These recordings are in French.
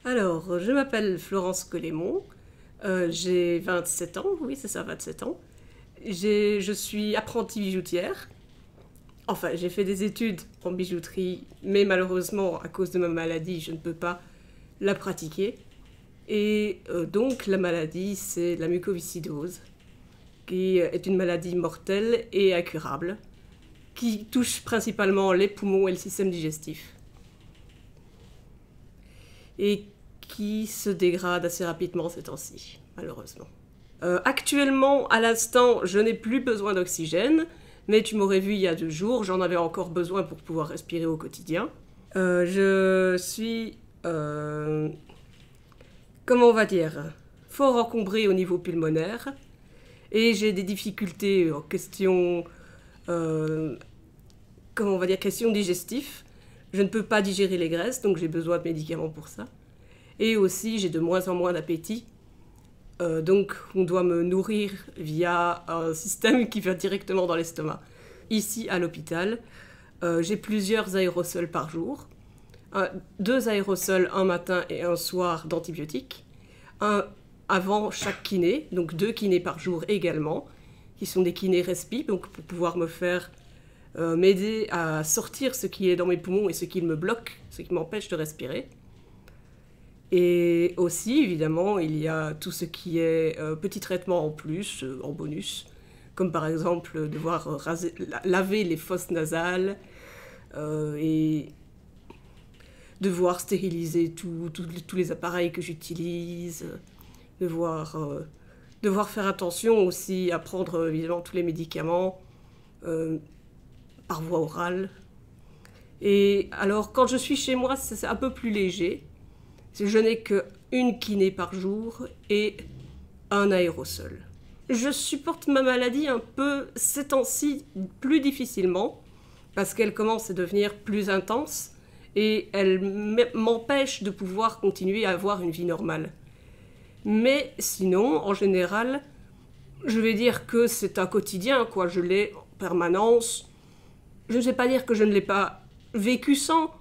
Alors, je m'appelle Florence Collémont, j'ai 27 ans, oui c'est ça, 27 ans. Je suis apprentie bijoutière. Enfin, j'ai fait des études en bijouterie, mais malheureusement, à cause de ma maladie, je ne peux pas la pratiquer. Et donc, la maladie, c'est la mucoviscidose, qui est une maladie mortelle et incurable, qui touche principalement les poumons et le système digestif. Et qui se dégrade assez rapidement ces temps-ci, malheureusement. Actuellement, à l'instant, je n'ai plus besoin d'oxygène, mais tu m'aurais vu il y a 2 jours, j'en avais encore besoin pour pouvoir respirer au quotidien. Je suis, comment on va dire, fort encombrée au niveau pulmonaire, et j'ai des difficultés en question, comment on va dire, question digestive. Je ne peux pas digérer les graisses, donc j'ai besoin de médicaments pour ça. Et aussi, j'ai de moins en moins d'appétit. Donc, on doit me nourrir via un système qui va directement dans l'estomac. Ici, à l'hôpital, j'ai plusieurs aérosols par jour. 2 aérosols, un matin et un soir d'antibiotiques. Un avant chaque kiné, donc 2 kinés par jour également, qui sont des kinés respi, donc pour pouvoir me faire m'aider à sortir ce qui est dans mes poumons et ce qui me bloque, ce qui m'empêche de respirer. Et aussi, évidemment, il y a tout ce qui est petit traitement en plus, en bonus, comme par exemple devoir laver les fosses nasales et devoir stériliser tous les appareils que j'utilise, devoir faire attention aussi à prendre évidemment tous les médicaments par voie orale. Et alors, quand je suis chez moi, c'est un peu plus léger. Je n'ai qu'une kiné par jour et un aérosol. Je supporte ma maladie un peu ces temps-ci plus difficilement parce qu'elle commence à devenir plus intense et elle m'empêche de pouvoir continuer à avoir une vie normale. Mais sinon, en général, je vais dire que c'est un quotidien, quoi. Je l'ai en permanence. Je ne vais pas dire que je ne l'ai pas vécu sans,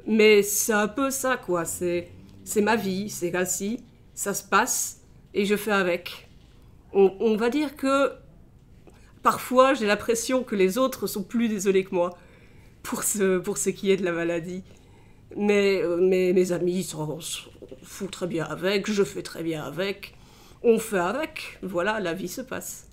mais c'est un peu ça, quoi. C'est ma vie, c'est ainsi, ça se passe, et je fais avec. On va dire que parfois j'ai l'impression que les autres sont plus désolés que moi pour ce qui est de la maladie. Mais mes amis s'en foutent très bien avec, je fais très bien avec, on fait avec, voilà, la vie se passe.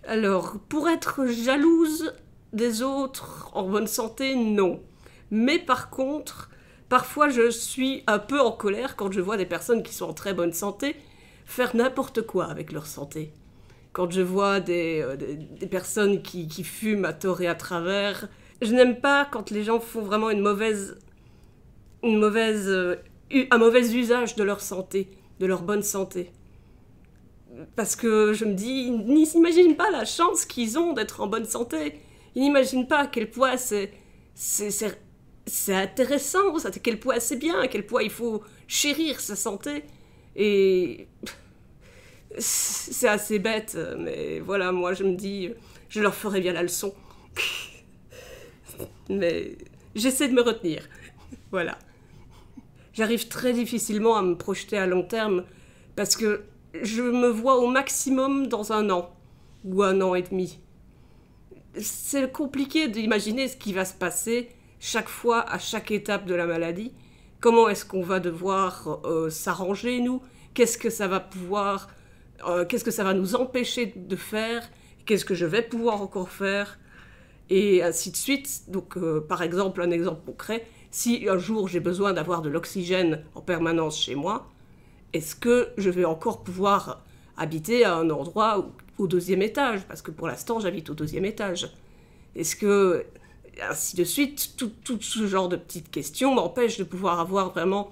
Alors, pour être jalouse des autres en bonne santé, non. Mais par contre, parfois, je suis un peu en colère quand je vois des personnes qui sont en très bonne santé faire n'importe quoi avec leur santé. Quand je vois des personnes qui fument à tort et à travers, je n'aime pas quand les gens font vraiment un mauvais usage de leur santé, de leur bonne santé. Parce que je me dis, ils n'imaginent pas la chance qu'ils ont d'être en bonne santé. Ils n'imaginent pas à quel point c'est intéressant, à quel point c'est bien, à quel point il faut chérir sa santé. Et c'est assez bête, mais voilà, moi je me dis, je leur ferai bien la leçon. Mais j'essaie de me retenir, voilà. J'arrive très difficilement à me projeter à long terme parce que je me vois au maximum dans 1 an ou 1 an et demi. C'est compliqué d'imaginer ce qui va se passer chaque fois, à chaque étape de la maladie. Comment est-ce qu'on va devoir s'arranger, nous? Qu'est-ce que ça va pouvoir... qu'est-ce que ça va nous empêcher de faire? Qu'est-ce que je vais pouvoir encore faire? Et ainsi de suite. Donc, par exemple, un exemple concret, si un jour j'ai besoin d'avoir de l'oxygène en permanence chez moi, est-ce que je vais encore pouvoir habiter à un endroit au 2e étage? Parce que pour l'instant, j'habite au 2e étage. Est-ce que... ainsi de suite, tout ce genre de petites questions m'empêchent de pouvoir avoir vraiment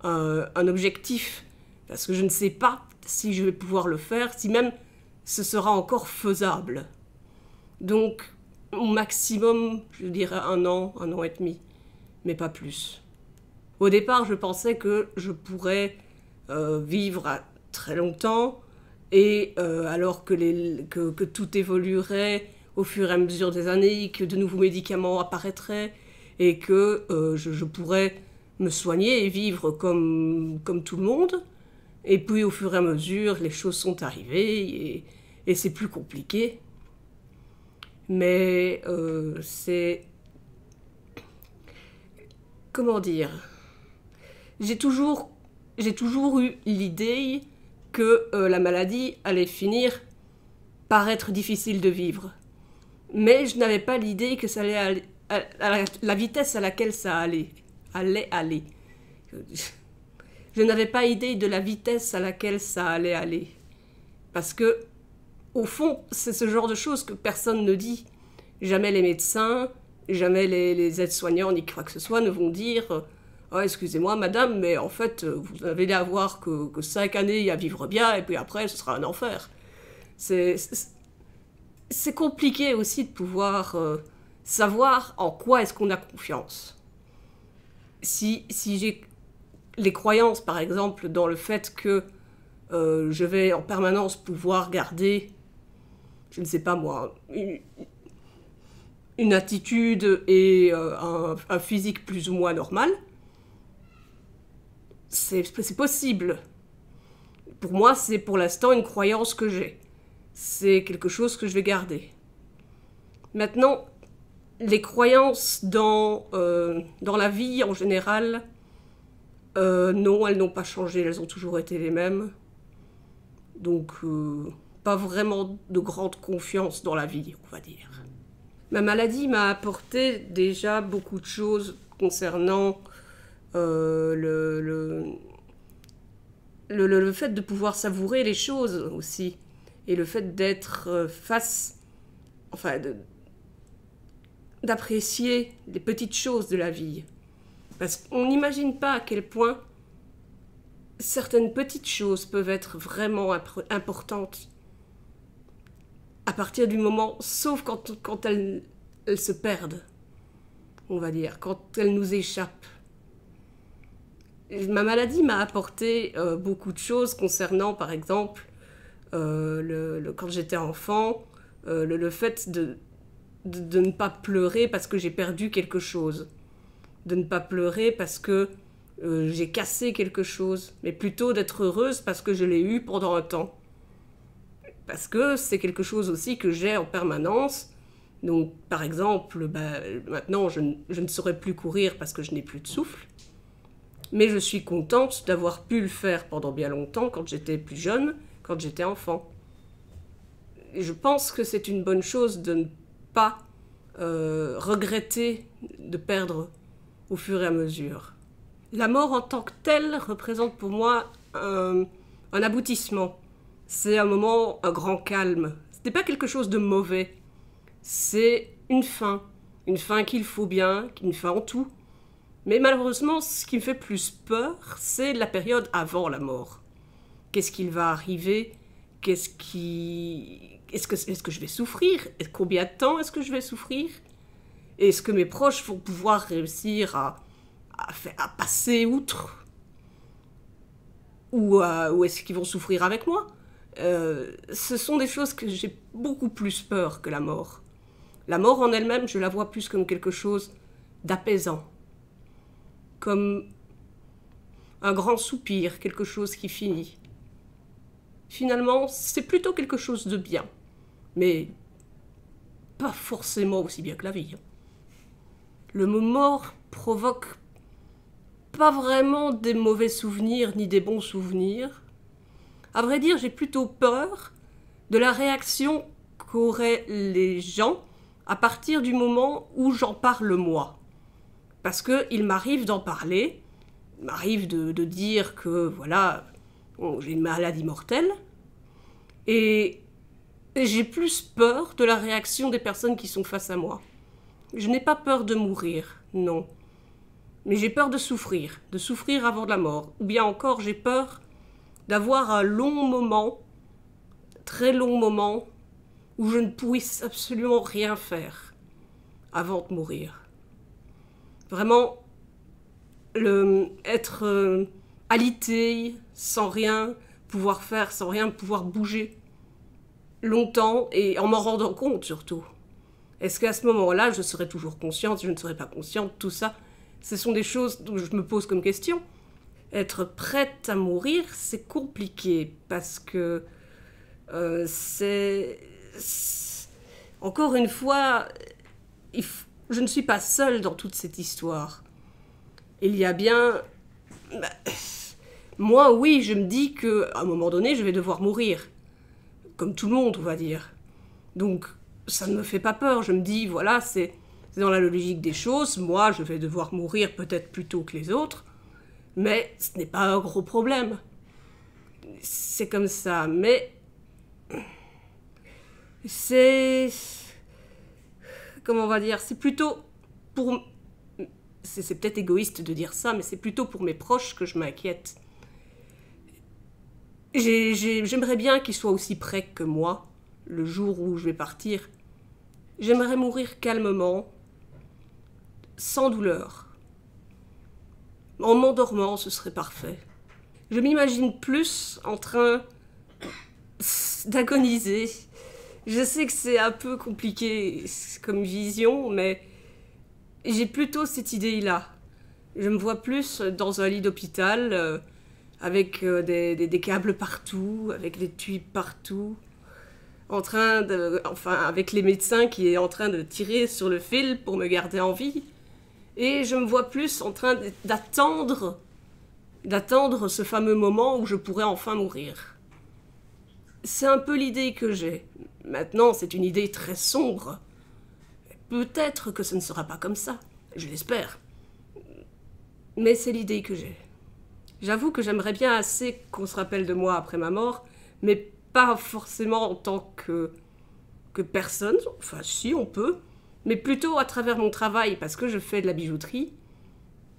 un objectif Parce que je ne sais pas si je vais pouvoir le faire, si même ce sera encore faisable. Donc, au maximum, je dirais 1 an et demi, mais pas plus. Au départ, je pensais que je pourrais vivre à très longtemps, et alors que tout évoluerait au fur et à mesure des années, que de nouveaux médicaments apparaîtraient, et que je pourrais me soigner et vivre comme tout le monde. Et puis au fur et à mesure, les choses sont arrivées, et c'est plus compliqué. Mais c'est... Comment dire? J'ai toujours eu l'idée que la maladie allait finir par être difficile de vivre. Mais je n'avais pas l'idée que ça allait aller, à la vitesse à laquelle ça allait aller. Je n'avais pas idée de la vitesse à laquelle ça allait aller. Parce que, au fond, c'est ce genre de choses que personne ne dit. Jamais les médecins, jamais les aides-soignants, ni quoi que ce soit, ne vont dire « Oh, excusez-moi, madame, mais en fait, vous n'avez à avoir que 5 années à vivre bien, et puis après, ce sera un enfer. » C'est compliqué aussi de pouvoir savoir en quoi est-ce qu'on a confiance. Si j'ai les croyances, par exemple, dans le fait que je vais en permanence pouvoir garder, je ne sais pas moi, une attitude et un physique plus ou moins normal, c'est possible. Pour moi, c'est pour l'instant une croyance que j'ai. C'est quelque chose que je vais garder. Maintenant, les croyances dans la vie en général, non, elles n'ont pas changé, elles ont toujours été les mêmes. Donc, pas vraiment de grande confiance dans la vie, on va dire. Ma maladie m'a apporté déjà beaucoup de choses concernant le fait de pouvoir savourer les choses aussi. Et le fait d'être d'apprécier les petites choses de la vie. Parce qu'on n'imagine pas à quel point certaines petites choses peuvent être vraiment importantes à partir du moment, sauf quand elles se perdent, on va dire, quand elles nous échappent. Ma maladie m'a apporté beaucoup de choses concernant, par exemple, quand j'étais enfant, le fait de ne pas pleurer parce que j'ai perdu quelque chose, de ne pas pleurer parce que j'ai cassé quelque chose, mais plutôt d'être heureuse parce que je l'ai eu pendant un temps. Parce que c'est quelque chose aussi que j'ai en permanence. Donc, par exemple, maintenant, je ne saurais plus courir parce que je n'ai plus de souffle. Mais je suis contente d'avoir pu le faire pendant bien longtemps, quand j'étais plus jeune, quand j'étais enfant. Et je pense que c'est une bonne chose de ne pas regretter de perdre au fur et à mesure. La mort en tant que telle représente pour moi un aboutissement. C'est un moment, un grand calme. Ce n'est pas quelque chose de mauvais. C'est une fin qu'il faut bien, une fin en tout. Mais malheureusement, ce qui me fait plus peur, c'est la période avant la mort. Qu'est-ce qu'il va arriver? Est-ce que je vais souffrir? Combien de temps est-ce que je vais souffrir? Est-ce que mes proches vont pouvoir réussir à passer outre? Ou est-ce qu'ils vont souffrir avec moi? Ce sont des choses que j'ai beaucoup plus peur que la mort. La mort en elle-même, je la vois plus comme quelque chose d'apaisant. Comme un grand soupir, quelque chose qui finit. Finalement, c'est plutôt quelque chose de bien. Mais pas forcément aussi bien que la vie. Le mot mort provoque pas vraiment des mauvais souvenirs ni des bons souvenirs. À vrai dire, j'ai plutôt peur de la réaction qu'auraient les gens à partir du moment où j'en parle moi. Parce qu'il m'arrive d'en parler, il m'arrive de dire que voilà, j'ai une maladie mortelle, et j'ai plus peur de la réaction des personnes qui sont face à moi. Je n'ai pas peur de mourir, non. Mais j'ai peur de souffrir avant la mort. Ou bien encore, j'ai peur d'avoir un long moment, très long moment, où je ne puisse absolument rien faire avant de mourir. Vraiment, être alité, sans rien pouvoir faire, sans rien pouvoir bouger longtemps et en m'en rendant compte surtout. Est-ce qu'à ce moment-là, je serais toujours consciente, je ne serais pas consciente, tout ça, ce sont des choses dont je me pose comme question. Être prête à mourir, c'est compliqué parce que encore une fois, je ne suis pas seule dans toute cette histoire. Il y a bien... Moi, oui, je me dis qu'à un moment donné, je vais devoir mourir. Comme tout le monde, on va dire. Donc, ça ne me fait pas peur. Je me dis, voilà, c'est dans la logique des choses. Moi, je vais devoir mourir peut-être plus tôt que les autres. Mais ce n'est pas un gros problème. C'est comme ça. Mais... c'est... comment on va dire? C'est plutôt pour... c'est peut-être égoïste de dire ça, mais c'est plutôt pour mes proches que je m'inquiète. J'aimerais bien qu'ils soient aussi près que moi, le jour où je vais partir. J'aimerais mourir calmement, sans douleur. En m'endormant, ce serait parfait. Je m'imagine plus en train d'agoniser. Je sais que c'est un peu compliqué comme vision, mais j'ai plutôt cette idée-là. Je me vois plus dans un lit d'hôpital, avec des câbles partout, avec des tuyaux partout, avec les médecins qui est en train de tirer sur le fil pour me garder en vie. Et je me vois plus en train d'attendre ce fameux moment où je pourrais enfin mourir. C'est un peu l'idée que j'ai. Maintenant, c'est une idée très sombre. Peut-être que ce ne sera pas comme ça, je l'espère. Mais c'est l'idée que j'ai. J'avoue que j'aimerais bien assez qu'on se rappelle de moi après ma mort, mais pas forcément en tant que personne, enfin si on peut, mais plutôt à travers mon travail, parce que je fais de la bijouterie,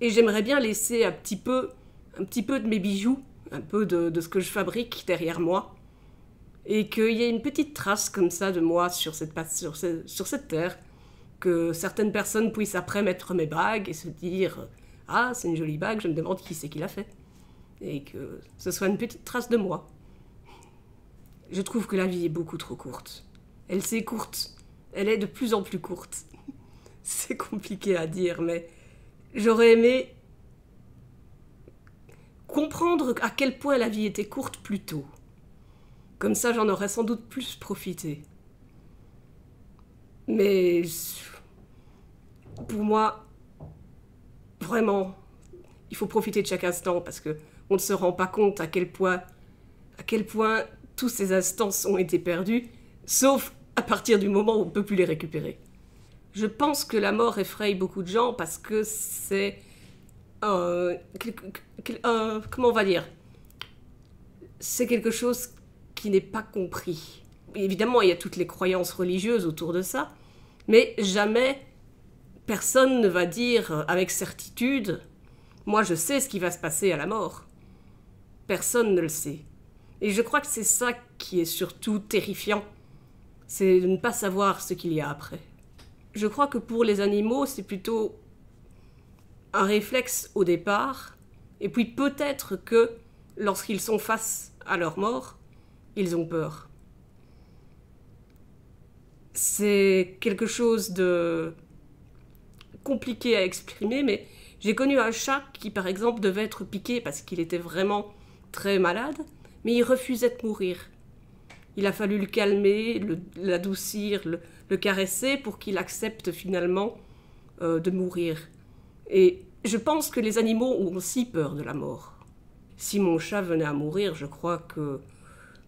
et j'aimerais bien laisser un petit peu de mes bijoux, un peu de ce que je fabrique derrière moi, et qu'il y ait une petite trace comme ça de moi sur cette terre, que certaines personnes puissent après mettre mes bagues et se dire « Ah, c'est une jolie bague, je me demande qui c'est qui l'a fait ». Et que ce soit une petite trace de moi. Je trouve que la vie est beaucoup trop courte. Elle s'est courte. Elle est de plus en plus courte. C'est compliqué à dire, mais j'aurais aimé comprendre à quel point la vie était courte plus tôt. Comme ça, j'en aurais sans doute plus profité. Mais pour moi, vraiment, il faut profiter de chaque instant parce que on ne se rend pas compte à quel point tous ces instants ont été perdus, sauf à partir du moment où on ne peut plus les récupérer. Je pense que la mort effraie beaucoup de gens parce que c'est... comment on va dire? C'est quelque chose qui n'est pas compris. Évidemment, il y a toutes les croyances religieuses autour de ça, mais jamais personne ne va dire avec certitude « Moi, je sais ce qui va se passer à la mort ». Personne ne le sait. Et je crois que c'est ça qui est surtout terrifiant, c'est de ne pas savoir ce qu'il y a après. Je crois que pour les animaux, c'est plutôt un réflexe au départ, et puis peut-être que lorsqu'ils sont face à leur mort, ils ont peur. C'est quelque chose de compliqué à exprimer, mais j'ai connu un chat qui, par exemple, devait être piqué parce qu'il était vraiment très malade, mais il refusait de mourir. Il a fallu le calmer, l'adoucir, le caresser pour qu'il accepte finalement de mourir. Et je pense que les animaux ont aussi peur de la mort. Si mon chat venait à mourir, je crois que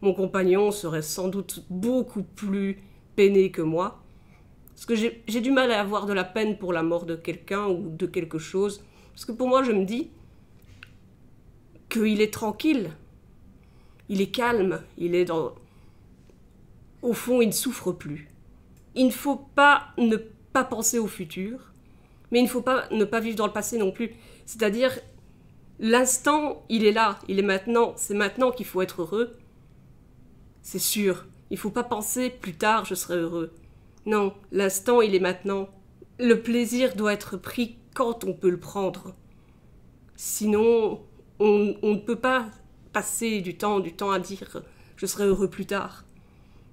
mon compagnon serait sans doute beaucoup plus peiné que moi. Parce que j'ai du mal à avoir de la peine pour la mort de quelqu'un ou de quelque chose. Parce que pour moi, je me dis qu'il est tranquille, il est calme, il est dans... Au fond, il ne souffre plus. Il ne faut pas ne pas penser au futur, mais il ne faut pas ne pas vivre dans le passé non plus. C'est-à-dire, L'instant, il est là, il est maintenant, c'est maintenant qu'il faut être heureux. C'est sûr, il ne faut pas penser plus tard je serai heureux. Non, l'instant, il est maintenant. Le plaisir doit être pris quand on peut le prendre. Sinon, on ne peut pas passer du temps à dire je serai heureux plus tard.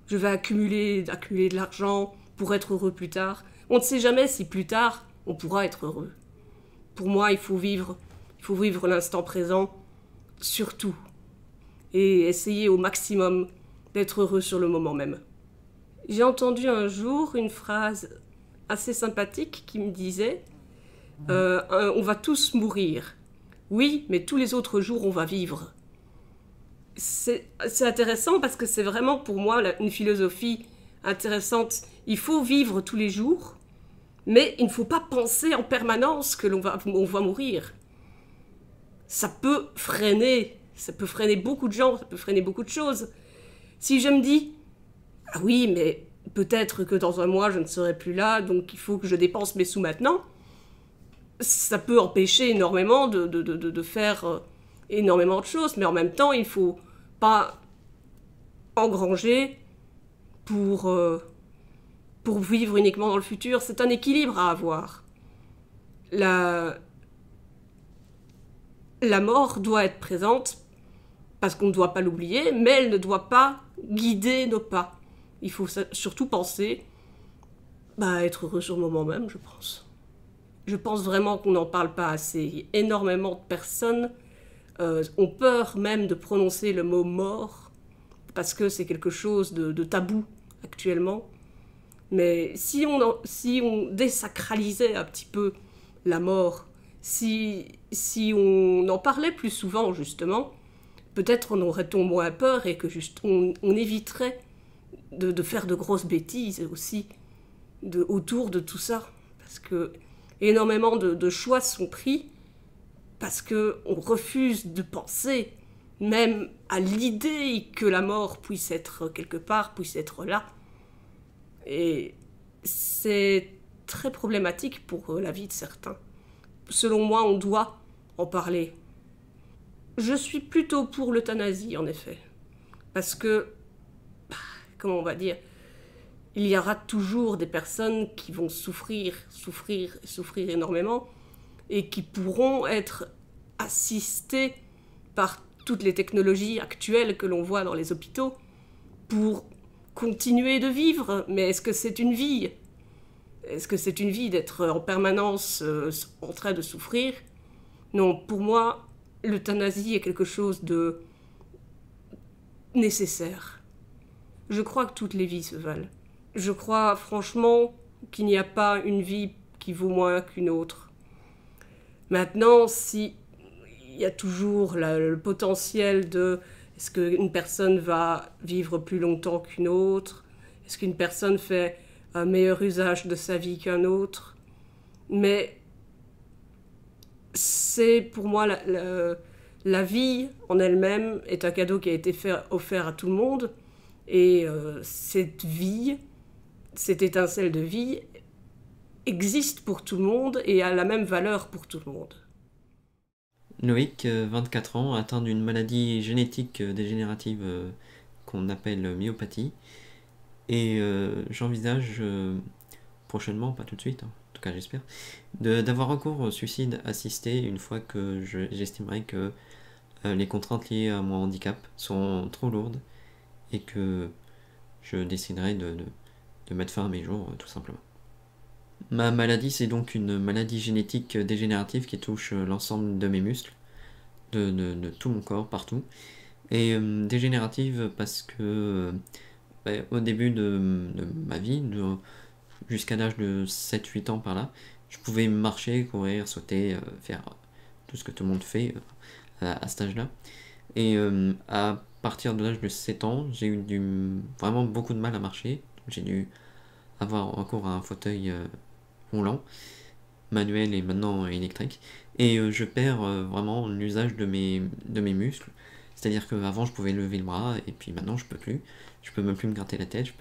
Je vais accumuler de l'argent pour être heureux plus tard. On ne sait jamais si plus tard on pourra être heureux. Pour moi, il faut vivre l'instant présent, surtout, et essayer au maximum d'être heureux sur le moment même. J'ai entendu un jour une phrase assez sympathique qui me disait on va tous mourir. Oui, mais tous les autres jours, on va vivre. C'est intéressant parce que c'est vraiment pour moi une philosophie intéressante. Il faut vivre tous les jours, mais il ne faut pas penser en permanence que on va mourir. Ça peut freiner beaucoup de gens, ça peut freiner beaucoup de choses. Si je me dis, ah oui, mais peut-être que dans un mois, je ne serai plus là, donc il faut que je dépense mes sous maintenant, ça peut empêcher énormément de faire énormément de choses, mais en même temps, il ne faut pas engranger pour vivre uniquement dans le futur. C'est un équilibre à avoir. La mort doit être présente, parce qu'on ne doit pas l'oublier, mais elle ne doit pas guider nos pas. Il faut surtout penser être heureux sur le moment même, je pense. Je pense vraiment qu'on n'en parle pas assez. Énormément de personnes ont peur même de prononcer le mot mort, parce que c'est quelque chose de tabou actuellement. Mais si on désacralisait un petit peu la mort, si on en parlait plus souvent justement, peut-être on aurait-on moins peur et que on éviterait de faire de grosses bêtises aussi autour de tout ça. Parce que énormément de choix sont pris parce qu'on refuse de penser même à l'idée que la mort puisse être quelque part, puisse être là. Et c'est très problématique pour la vie de certains. Selon moi, on doit en parler. Je suis plutôt pour l'euthanasie, en effet. Parce que, comment on va dire, il y aura toujours des personnes qui vont souffrir énormément et qui pourront être assistées par toutes les technologies actuelles que l'on voit dans les hôpitaux pour continuer de vivre. Mais est-ce que c'est une vie ? Est-ce que c'est une vie d'être en permanence en train de souffrir ? Non, pour moi, l'euthanasie est quelque chose de nécessaire. Je crois que toutes les vies se valent. Je crois franchement qu'il n'y a pas une vie qui vaut moins qu'une autre. Maintenant, si il y a toujours le potentiel de est-ce qu'une personne va vivre plus longtemps qu'une autre? Est-ce qu'une personne fait un meilleur usage de sa vie qu'un autre? Mais c'est pour moi la vie en elle-même est un cadeau qui a été offert à tout le monde. Et cette vie, cette étincelle de vie existe pour tout le monde et a la même valeur pour tout le monde. Loïc, 24 ans, atteint d'une maladie génétique dégénérative qu'on appelle myopathie. Et j'envisage prochainement, pas tout de suite, en tout cas j'espère, d'avoir recours au suicide assisté une fois que j'estimerai que les contraintes liées à mon handicap sont trop lourdes et que je déciderai de mettre fin à mes jours, tout simplement. Ma maladie, c'est donc une maladie génétique dégénérative qui touche l'ensemble de mes muscles, de tout mon corps, partout. Et dégénérative parce que au début de ma vie, jusqu'à l'âge de 7-8 ans par là, je pouvais marcher, courir, sauter, faire tout ce que tout le monde fait à cet âge-là. Et à partir de l'âge de 7 ans, j'ai eu vraiment beaucoup de mal à marcher. J'ai dû avoir recours à un fauteuil roulant, manuel et maintenant électrique. Et je perds vraiment l'usage de mes muscles. C'est-à-dire qu'avant je pouvais lever le bras et puis maintenant je peux plus. Je peux même plus me gratter la tête, je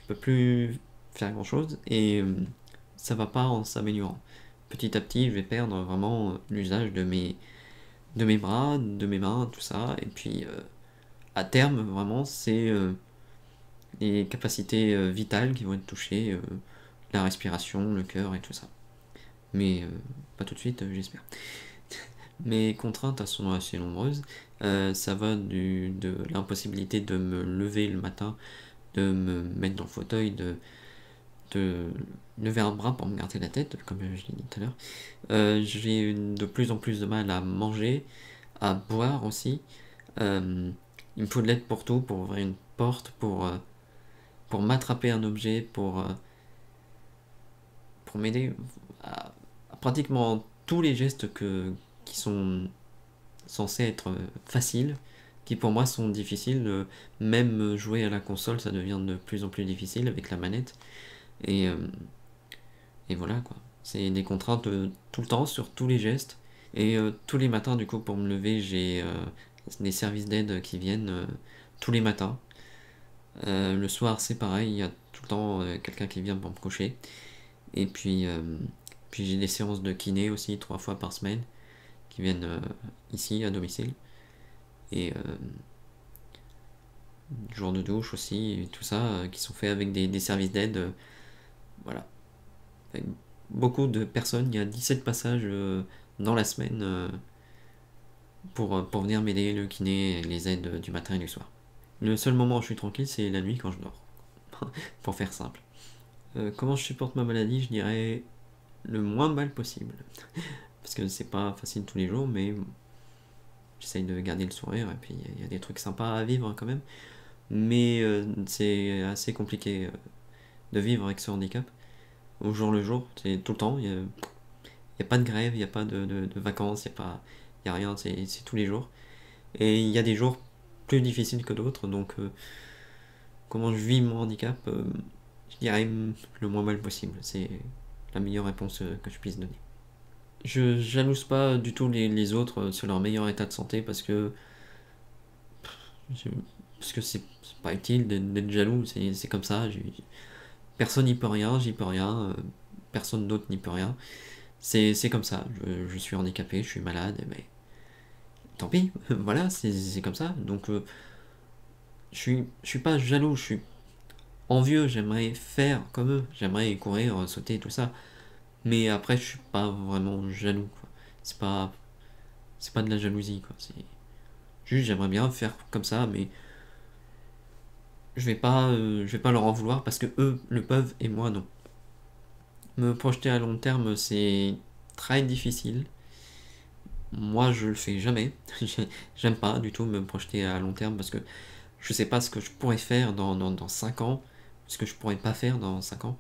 peux plus faire grand chose et ça va pas en s'améliorant. Petit à petit je vais perdre vraiment l'usage de mes de mes bras, de mes mains, tout ça. Et puis à terme, vraiment, c'est les capacités vitales qui vont être touchées, la respiration, le cœur et tout ça. Mais pas tout de suite, j'espère. Mes contraintes, elles sont assez nombreuses. Ça va de l'impossibilité de me lever le matin, de me mettre dans le fauteuil, de lever un bras pour me gratter la tête, comme je l'ai dit tout à l'heure. J'ai de plus en plus de mal à manger, à boire aussi. Il me faut de l'aide pour tout, pour ouvrir une porte, pour m'attraper un objet, pour m'aider à pratiquement tous les gestes qui sont censés être faciles, qui pour moi sont difficiles. Même jouer à la console, ça devient de plus en plus difficile avec la manette. Et voilà quoi. C'est des contraintes tout le temps sur tous les gestes. Et tous les matins, du coup, pour me lever, j'ai des services d'aide qui viennent tous les matins. Le soir, c'est pareil, il y a tout le temps quelqu'un qui vient pour me coucher. Et puis j'ai des séances de kiné aussi 3 fois par semaine qui viennent ici à domicile. Et jours de douche aussi, et tout ça, qui sont faits avec des services d'aide. Voilà. Avec beaucoup de personnes, il y a 17 passages dans la semaine pour venir m'aider, le kiné, les aides du matin et du soir. Le seul moment où je suis tranquille, c'est la nuit quand je dors. Pour faire simple. Comment je supporte ma maladie, je dirais le moins mal possible. Parce que c'est pas facile tous les jours, mais j'essaye de garder le sourire, et puis il y a des trucs sympas à vivre quand même. Mais c'est assez compliqué de vivre avec ce handicap. Au jour le jour, c'est tout le temps. Il n'y a pas de grève, il n'y a pas de vacances, il n'y a rien, c'est tous les jours. Et il y a des jours plus difficiles que d'autres, donc comment je vis mon handicap, je dirais le moins mal possible. C'est la meilleure réponse que je puisse donner. Je jalouse pas du tout les autres sur leur meilleur état de santé parce que c'est pas utile d'être jaloux, c'est comme ça. Personne n'y peut rien, j'y peux rien, personne d'autre n'y peut rien. C'est comme ça, je suis handicapé, je suis malade, mais tant pis, voilà, c'est comme ça. Donc je suis pas jaloux, je suis envieux, j'aimerais faire comme eux, j'aimerais courir, sauter, tout ça. Mais après, je suis pas vraiment jaloux, quoi. C'est pas de la jalousie, quoi. C'est juste, j'aimerais bien faire comme ça, mais je vais pas leur en vouloir parce que eux le peuvent et moi non. Me projeter à long terme, c'est très difficile. Moi, je le fais jamais. J'aime pas du tout me projeter à long terme parce que je sais pas ce que je pourrais faire dans 5 ans, ce que je pourrais pas faire dans 5 ans.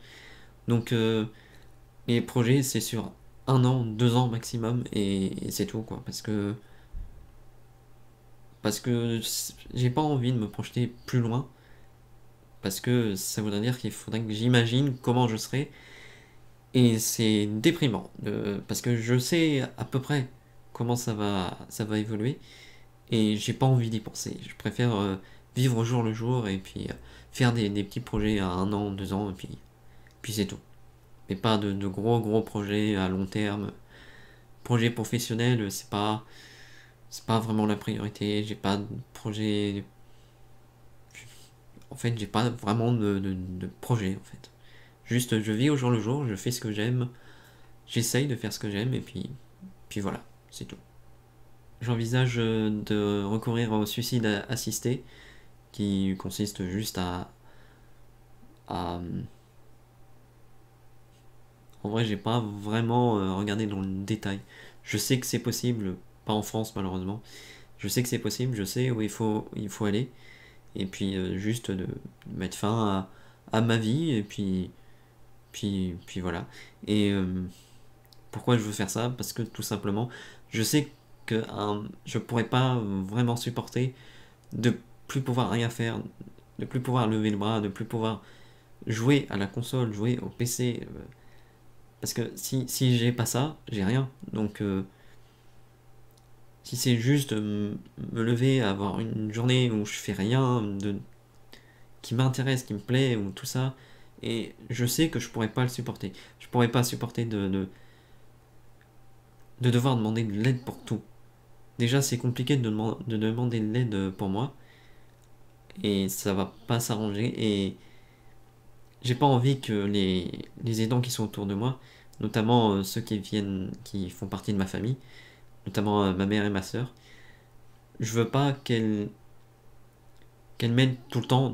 Donc, mes projets, c'est sur 1 an, 2 ans maximum et c'est tout, quoi. Parce que j'ai pas envie de me projeter plus loin parce que ça voudrait dire qu'il faudrait que j'imagine comment je serai et c'est déprimant parce que je sais à peu près comment ça va évoluer et j'ai pas envie d'y penser. Je préfère vivre au jour le jour et puis faire des petits projets à 1 an, 2 ans et puis c'est tout. Mais pas de gros projets à long terme. Projet professionnel, c'est pas vraiment la priorité. J'ai pas de projet. En fait, j'ai pas vraiment de projet en fait. Juste, je vis au jour le jour, je fais ce que j'aime, j'essaye de faire ce que j'aime, et puis voilà, c'est tout. J'envisage de recourir au suicide assisté, qui consiste juste à- En vrai, j'ai pas vraiment regardé dans le détail. Je sais que c'est possible, pas en France malheureusement. Je sais que c'est possible, je sais où il faut aller, et puis juste de mettre fin à ma vie, et puis voilà. Et pourquoi je veux faire ça? Parce que tout simplement, je sais que je pourrais pas vraiment supporter de plus pouvoir rien faire, de plus pouvoir lever le bras, de plus pouvoir jouer à la console, jouer au PC. Parce que si j'ai pas ça, j'ai rien. Donc si c'est juste me lever, avoir une journée où je fais rien qui m'intéresse, qui me plaît, ou tout ça, et je sais que je pourrais pas le supporter. Je pourrais pas supporter de devoir demander de l'aide pour tout. déjà c'est compliqué de demander de l'aide pour moi, et ça va pas s'arranger, et j'ai pas envie que les aidants qui sont autour de moi, notamment ceux qui font partie de ma famille, notamment ma mère et ma sœur, je veux pas qu'elles m'aident tout le temps,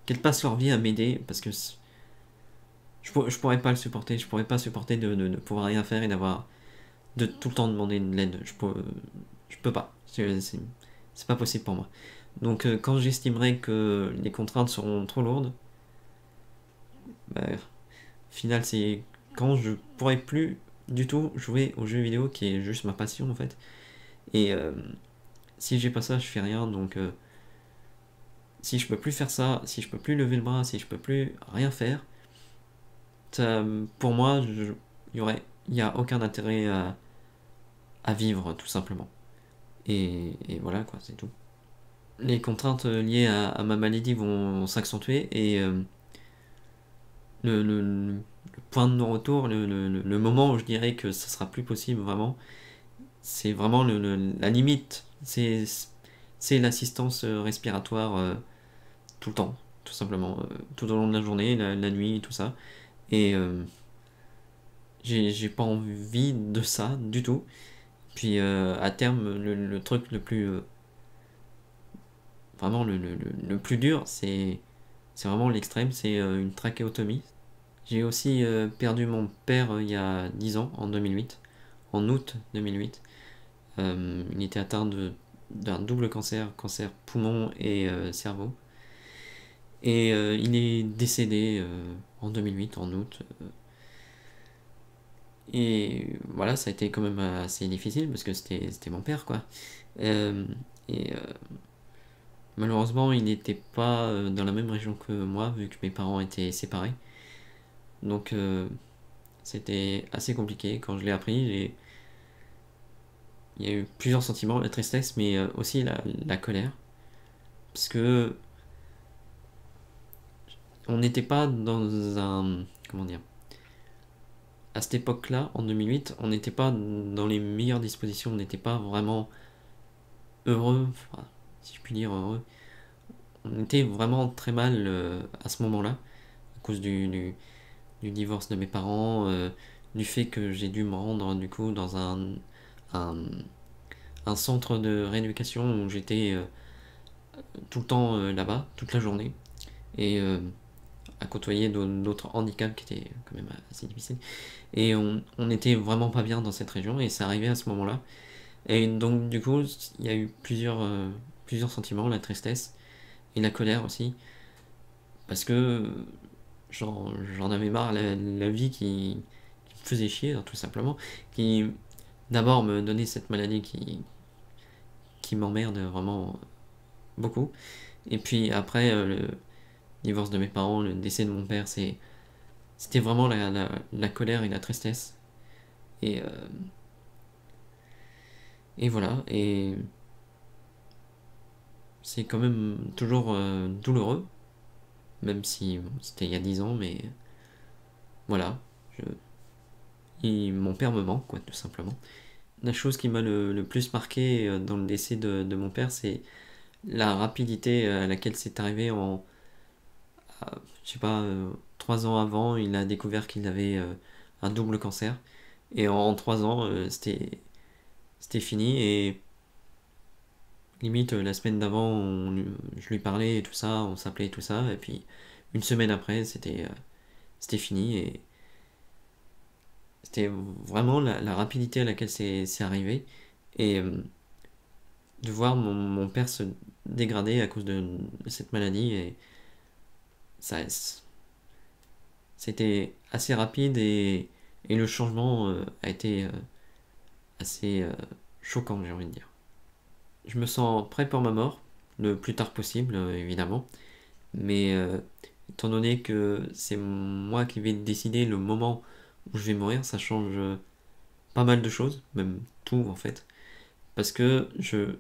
qu'elles passent leur vie à m'aider, parce que je pourrais pas le supporter, je pourrais pas supporter de pouvoir rien faire et de tout le temps demander de l'aide. Je peux pas. C'est pas possible pour moi. Donc quand j'estimerai que les contraintes seront trop lourdes, bah, au final c'est quand je pourrai plus du tout jouer aux jeux vidéo, qui est juste ma passion en fait. Et si j'ai pas ça, je fais rien. Donc si je peux plus faire ça, si je peux plus lever le bras, si je peux plus rien faire, pour moi, il y a aucun intérêt à vivre tout simplement. Et voilà quoi, c'est tout. Les contraintes liées à ma maladie vont s'accentuer, et le point de non-retour, le moment où je dirais que ça sera plus possible vraiment, c'est vraiment la limite. C'est l'assistance respiratoire tout le temps, tout simplement, tout au long de la journée, la nuit, tout ça. Et j'ai pas envie de ça du tout. Puis à terme, le truc le plus vraiment le plus dur, c'est vraiment l'extrême, c'est une trachéotomie. J'ai aussi perdu mon père il y a 10 ans, en 2008, en août 2008. Il était atteint d'un double cancer poumon et cerveau. Et il est décédé en 2008, en août. Et voilà, ça a été quand même assez difficile parce que c'était mon père, quoi. Euh, et malheureusement, il n'était pas dans la même région que moi, vu que mes parents étaient séparés. Donc c'était assez compliqué. Quand je l'ai appris, il y a eu plusieurs sentiments, la tristesse, mais aussi la colère. Parce que on n'était pas dans un... Comment dire? À cette époque-là, en 2008, on n'était pas dans les meilleures dispositions, on n'était pas vraiment heureux, enfin, si je puis dire heureux. On était vraiment très mal à ce moment-là, à cause du divorce de mes parents, du fait que j'ai dû me rendre du coup dans un, un centre de rééducation où j'étais tout le temps là-bas, toute la journée, et à côtoyer d'autres handicaps qui étaient quand même assez difficiles. Et on n'était vraiment pas bien dans cette région, et c'est arrivé à ce moment-là. Et donc du coup, il y a eu plusieurs sentiments, la tristesse et la colère aussi, parce que j'en avais marre, la vie qui me faisait chier, tout simplement, qui d'abord me donnait cette maladie qui m'emmerde vraiment beaucoup, et puis après le divorce de mes parents, le décès de mon père, c'était vraiment la colère et la tristesse, et, et voilà, et c'est quand même toujours douloureux, même si bon, c'était il y a 10 ans, mais voilà, mon père me manque, quoi, tout simplement. La chose qui m'a le plus marqué dans le décès de mon père, c'est la rapidité à laquelle c'est arrivé je sais pas, 3 ans avant, il a découvert qu'il avait un double cancer. Et en 3 ans, c'était fini. Et limite, la semaine d'avant, je lui parlais et tout ça, on s'appelait et tout ça. Et puis, une semaine après, c'était fini. Et c'était vraiment la rapidité à laquelle c'est arrivé. Et de voir mon père se dégrader à cause de cette maladie. Et ça, c'était assez rapide, et le changement a été assez choquant, j'ai envie de dire. Je me sens prêt pour ma mort, le plus tard possible, évidemment. Mais étant donné que c'est moi qui vais décider le moment où je vais mourir, ça change pas mal de choses, même tout en fait. Parce que je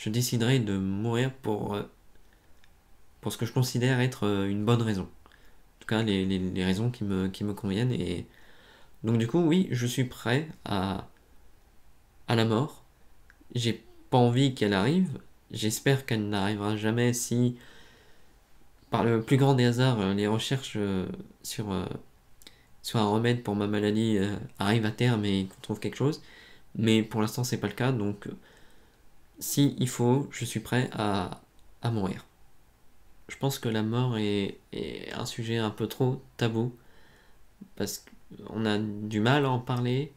déciderai de mourir pour ce que je considère être une bonne raison. En tout cas, les raisons qui me conviennent. Et donc du coup, oui, je suis prêt à la mort. J'ai pas envie qu'elle arrive. J'espère qu'elle n'arrivera jamais si, par le plus grand des hasards, les recherches sur, sur un remède pour ma maladie arrivent à terme et qu'on trouve quelque chose. Mais pour l'instant, c'est pas le cas. Donc, si il faut, je suis prêt à mourir. Je pense que la mort est un sujet un peu trop tabou parce qu'on a du mal à en parler.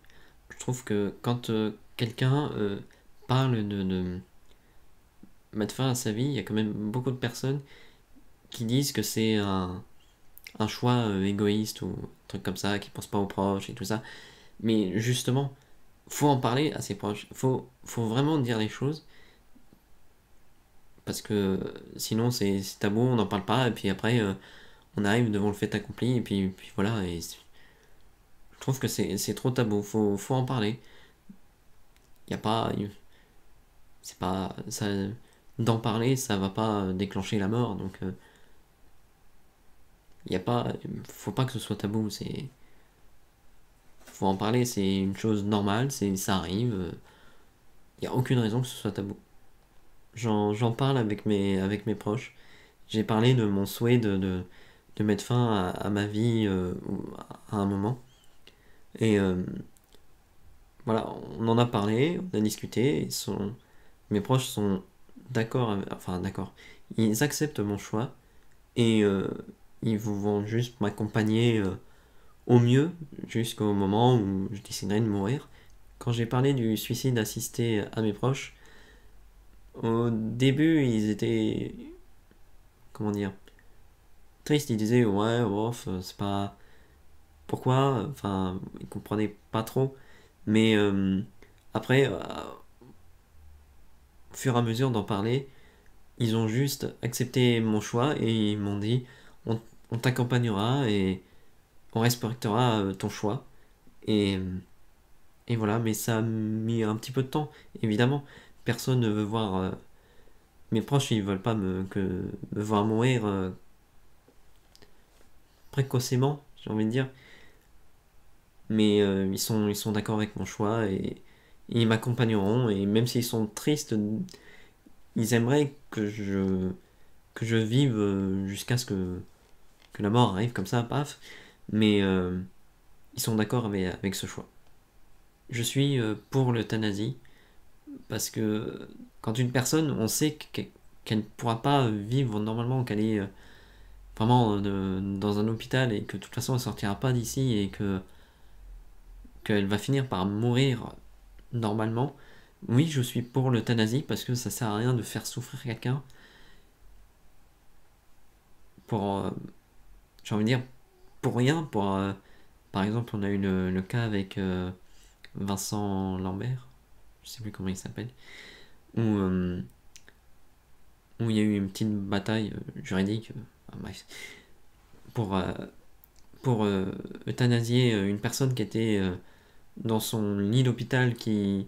Je trouve que quand quelqu'un parle de mettre fin à sa vie, il y a quand même beaucoup de personnes qui disent que c'est un choix égoïste ou un truc comme ça, qui pense pas aux proches et tout ça. Mais justement, faut en parler à ses proches. Faut vraiment dire les choses parce que sinon c'est tabou, on n'en parle pas et puis après on arrive devant le fait accompli et puis voilà. Et je trouve que c'est trop tabou. Faut en parler. Il y a pas, c'est pas ça. D'en parler, ça va pas déclencher la mort, donc il y a pas, faut pas que ce soit tabou. Faut en parler, c'est une chose normale, ça arrive. Il y a aucune raison que ce soit tabou. J'en parle avec mes proches. J'ai parlé de mon souhait de mettre fin à ma vie à un moment. Et voilà, on en a parlé, on a discuté. Mes proches sont d'accord, enfin d'accord. Ils acceptent mon choix et ils vont juste m'accompagner au mieux jusqu'au moment où je déciderai de mourir. Quand j'ai parlé du suicide assisté à mes proches, au début ils étaient, comment dire, tristes. Ils disaient ouais, bof, c'est pas pourquoi, enfin ils comprenaient pas trop. Mais après, au fur et à mesure d'en parler, ils ont juste accepté mon choix et ils m'ont dit on, on t'accompagnera et on respectera ton choix. Et, et voilà, mais ça a mis un petit peu de temps, évidemment. Personne ne veut voir. Mes proches, ils veulent pas me voir mourir précocement, j'ai envie de dire. Mais ils sont d'accord avec mon choix et ils m'accompagneront. Et même s'ils sont tristes, ils aimeraient que je vive jusqu'à ce que la mort arrive comme ça, paf. Mais ils sont d'accord avec ce choix. Je suis pour l'euthanasie parce que quand une personne, on sait qu'elle ne pourra pas vivre normalement, qu'elle est vraiment dans un hôpital et que de toute façon elle sortira pas d'ici et qu'elle va finir par mourir normalement, oui, je suis pour l'euthanasie parce que ça sert à rien de faire souffrir quelqu'un pour, j'ai envie de dire, pour rien. Par exemple, on a eu le cas avec Vincent Lambert, je sais plus comment il s'appelle, où, où il y a eu une petite bataille juridique, bref, pour, euh, pour euthanasier une personne qui était dans son lit d'hôpital qui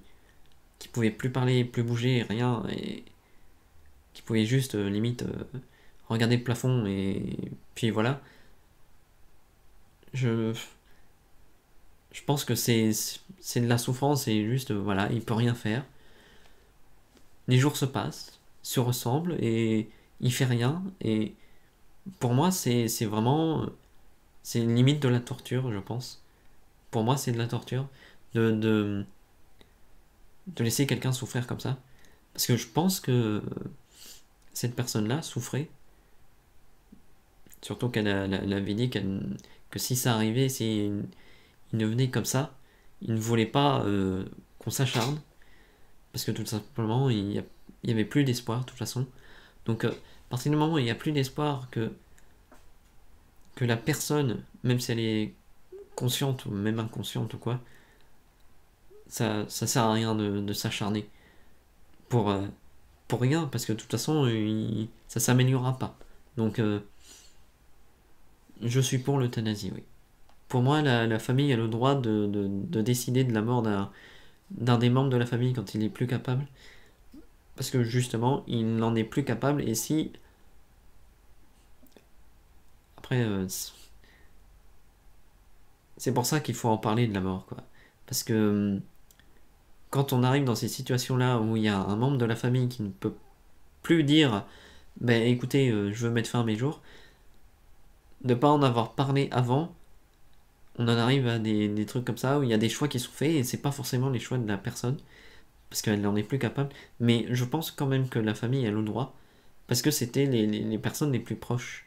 pouvait plus parler, plus bouger, rien, et qui pouvait juste limite regarder le plafond et puis voilà. Je, je pense que c'est de la souffrance et juste voilà, il peut rien faire. Les jours se passent, se ressemblent et il fait rien et pour moi c'est vraiment c'est une limite de la torture, je pense. Pour moi, c'est de la torture de, de, de laisser quelqu'un souffrir comme ça. Parce que je pense que cette personne-là souffrait, surtout elle avait dit que si ça arrivait, si il ne venait comme ça, il ne voulait pas qu'on s'acharne, parce que tout simplement, il y avait plus d'espoir, de toute façon. Donc, à partir du moment où il n'y a plus d'espoir que la personne, même si elle est consciente ou même inconsciente ou quoi, ça sert à rien de s'acharner pour, pour rien, parce que de toute façon, ça s'améliorera pas. Donc, je suis pour l'euthanasie, oui. Pour moi, la famille a le droit de décider de la mort d'un des membres de la famille quand il est plus capable, parce que justement, il n'en est plus capable, et si... Après, c'est pour ça qu'il faut en parler de la mort, quoi. Parce que quand on arrive dans ces situations-là où il y a un membre de la famille qui ne peut plus dire ben écoutez, je veux mettre fin à mes jours, de pas en avoir parlé avant, on en arrive à des trucs comme ça où il y a des choix qui sont faits et c'est pas forcément les choix de la personne parce qu'elle n'en est plus capable. Mais je pense quand même que la famille a le droit parce que c'était les personnes les plus proches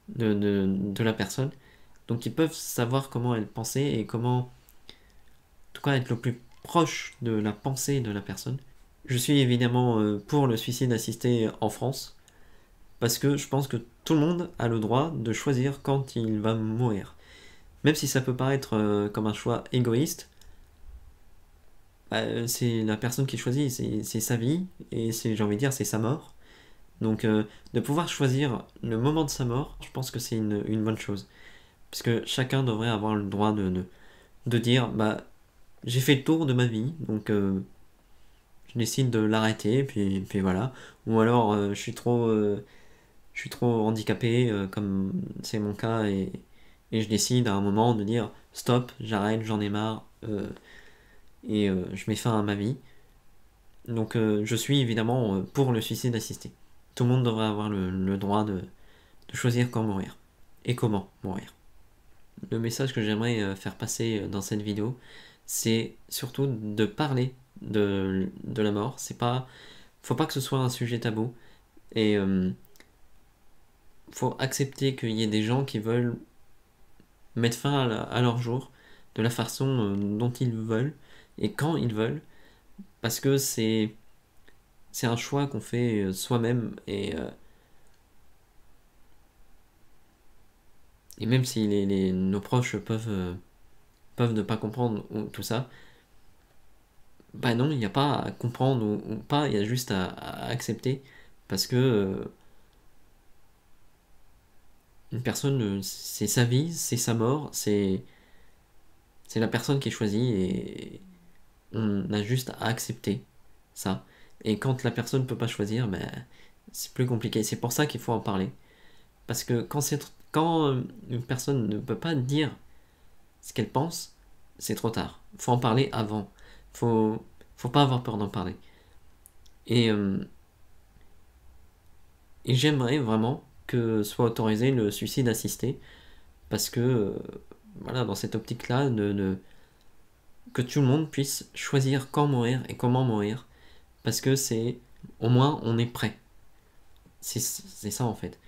de la personne. Donc ils peuvent savoir comment elle pensait et comment, en tout cas, être le plus proche de la pensée de la personne. Je suis évidemment pour le suicide assisté en France parce que je pense que tout le monde a le droit de choisir quand il va mourir. Même si ça peut paraître comme un choix égoïste, bah, c'est la personne qui choisit, c'est sa vie, et j'ai envie de dire, c'est sa mort. Donc de pouvoir choisir le moment de sa mort, je pense que c'est une bonne chose. Parce que chacun devrait avoir le droit de dire, bah, j'ai fait le tour de ma vie, donc je décide de l'arrêter, puis voilà. Ou alors je suis trop handicapé, comme c'est mon cas, et je décide à un moment de dire stop, j'arrête, j'en ai marre, et je mets fin à ma vie. Donc je suis évidemment pour le suicide assisté. Tout le monde devrait avoir le droit de choisir quand mourir et comment mourir. Le message que j'aimerais faire passer dans cette vidéo, c'est surtout de parler de la mort. Faut pas que ce soit un sujet tabou, et faut accepter qu'il y ait des gens qui veulent mettre fin à leur jour de la façon dont ils veulent et quand ils veulent, parce que c'est un choix qu'on fait soi-même, et même si nos proches peuvent ne pas comprendre tout ça, bah non, il n'y a pas à comprendre ou pas, il y a juste à accepter, parce que une personne, c'est sa vie, c'est sa mort, c'est la personne qui choisit, et on a juste à accepter ça. Et quand la personne ne peut pas choisir, ben, c'est plus compliqué. C'est pour ça qu'il faut en parler. Parce que quand une personne ne peut pas dire ce qu'elle pense, c'est trop tard. Il faut en parler avant. Faut pas avoir peur d'en parler. Et, euh, et j'aimerais vraiment que soit autorisé le suicide assisté. Parce que, voilà, dans cette optique-là, que tout le monde puisse choisir quand mourir et comment mourir. Parce que au moins, on est prêt. C'est ça en fait.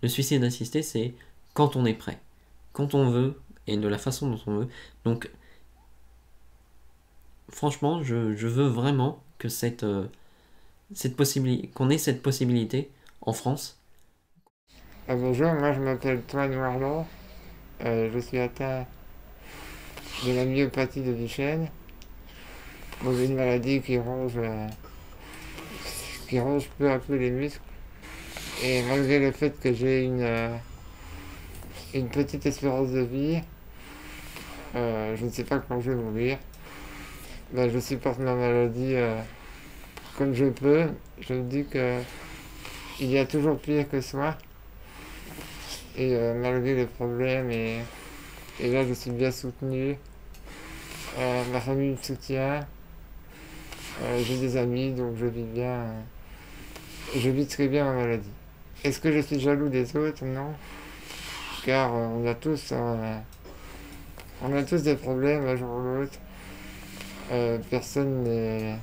Le suicide assisté, c'est quand on est prêt, quand on veut et de la façon dont on veut. Donc, franchement, je veux vraiment que qu'on ait cette possibilité en France. Bonjour, moi je m'appelle Toine Warland. Je suis atteint de la myopathie de Duchenne. Bon, j'ai une maladie qui ronge peu à peu les muscles. Et malgré le fait que j'ai une petite espérance de vie, je ne sais pas quand je vais mourir. Ben, je supporte ma maladie comme je peux. Je me dis que il y a toujours pire que soi. Et malgré les problèmes, et là je suis bien soutenu. Ma famille me soutient. J'ai des amis, donc je vis bien. Je vis très bien ma maladie. Est-ce que je suis jaloux des autres? Non. Car on a tous des problèmes un jour ou l'autre. Personne n'est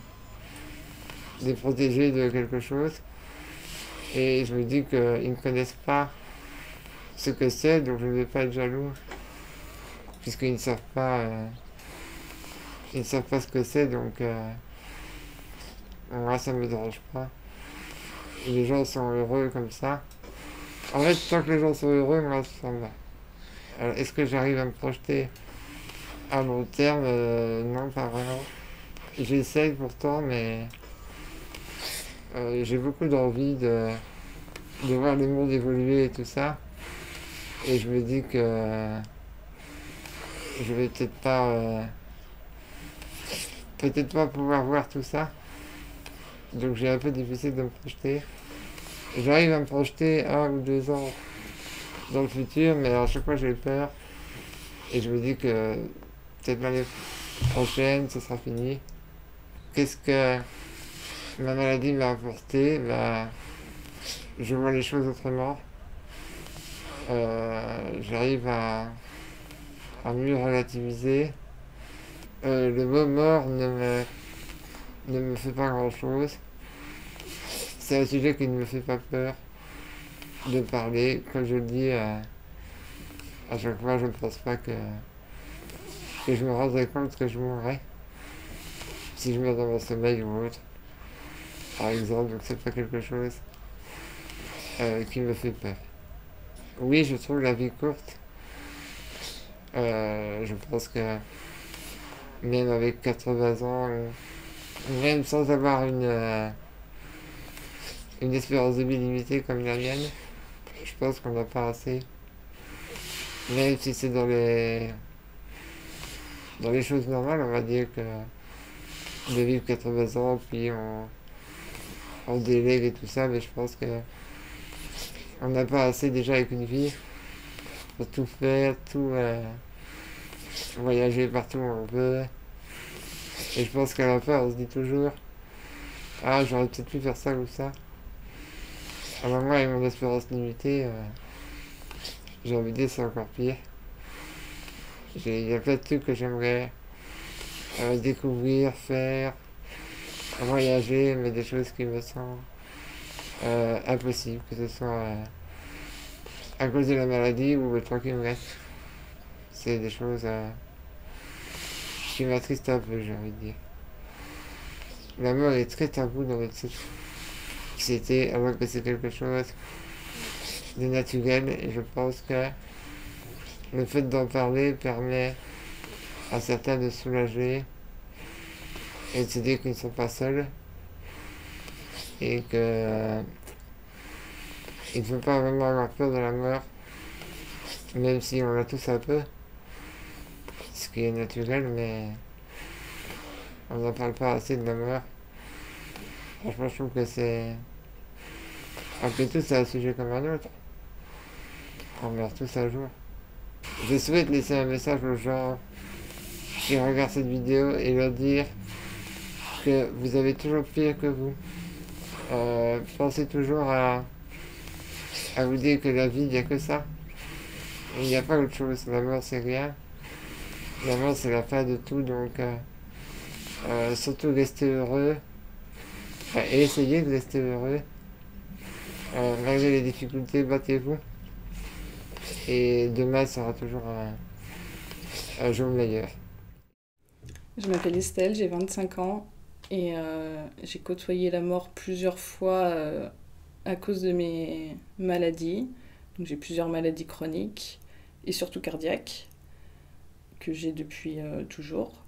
protégé de quelque chose. Et je me dis qu'ils ne connaissent pas ce que c'est, donc je ne vais pas être jaloux. Puisqu'ils ne savent pas, ils ne savent pas ce que c'est, donc moi ça ne me dérange pas. Les gens sont heureux comme ça. En fait, tant que les gens sont heureux, moi ça me va. Alors, est-ce que j'arrive à me projeter à long terme? Non, pas vraiment. J'essaye pourtant, mais j'ai beaucoup d'envie de voir le monde évoluer et tout ça. Et je me dis que je vais peut-être pas pouvoir voir tout ça. Donc j'ai un peu difficile de me projeter. J'arrive à me projeter 1 ou 2 ans dans le futur, mais à chaque fois j'ai peur. Et je me dis que peut-être l'année prochaine, ce sera fini. qu'est-ce que ma maladie m'a apporté, je vois les choses autrement. J'arrive à mieux relativiser. Le mot mort ne me fait pas grand-chose. C'est un sujet qui ne me fait pas peur de parler. Comme je le dis, à chaque fois, je ne pense pas que je me rendrais compte que je mourrais si je meurs dans mon sommeil ou autre, par exemple. Donc c'est pas quelque chose qui me fait peur. Oui, je trouve la vie courte. Je pense que même avec 80 ans, même sans avoir une espérance de vie limitée comme la mienne, je pense qu'on n'a pas assez. Même si c'est dans les choses normales, on va dire que de vivre 80 ans, puis on délègue et tout ça, mais je pense que on n'a pas assez déjà avec une vie pour tout faire, tout voyager partout où on veut. Et je pense qu'à la fin, on se dit toujours, ah, j'aurais peut-être pu faire ça ou ça. Alors moi, avec mon espérance limitée, j'ai envie de dire c'est encore pire. Il y a plein de trucs que j'aimerais découvrir, faire, voyager, mais des choses qui me semblent impossibles, que ce soit à cause de la maladie ou le temps qui me reste. C'est des choses qui m'attristent un peu, j'ai envie de dire. La mort est très tabou dans notre société, alors que c'est quelque chose de naturel, et je pense que le fait d'en parler permet à certains de se soulager et de se dire qu'ils ne sont pas seuls et que il ne faut pas vraiment avoir peur de la mort, même si on l'a tous un peu, ce qui est naturel, mais on n'en parle pas assez de la mort. Franchement, je trouve que c'est... Après tout, c'est un sujet comme un autre. On meurt tous un jour. Je souhaite laisser un message aux gens qui regardent cette vidéo et leur dire que vous avez toujours pire que vous. Pensez toujours à vous dire que la vie, il n'y a que ça. Il n'y a pas autre chose. La mort, c'est rien. La mort, c'est la fin de tout. Donc, surtout restez heureux. Et essayez de rester heureux. Malgré les difficultés, battez-vous. Et demain sera toujours un jour meilleur. Je m'appelle Estelle, j'ai 25 ans et j'ai côtoyé la mort plusieurs fois à cause de mes maladies. Donc j'ai plusieurs maladies chroniques et surtout cardiaques que j'ai depuis toujours.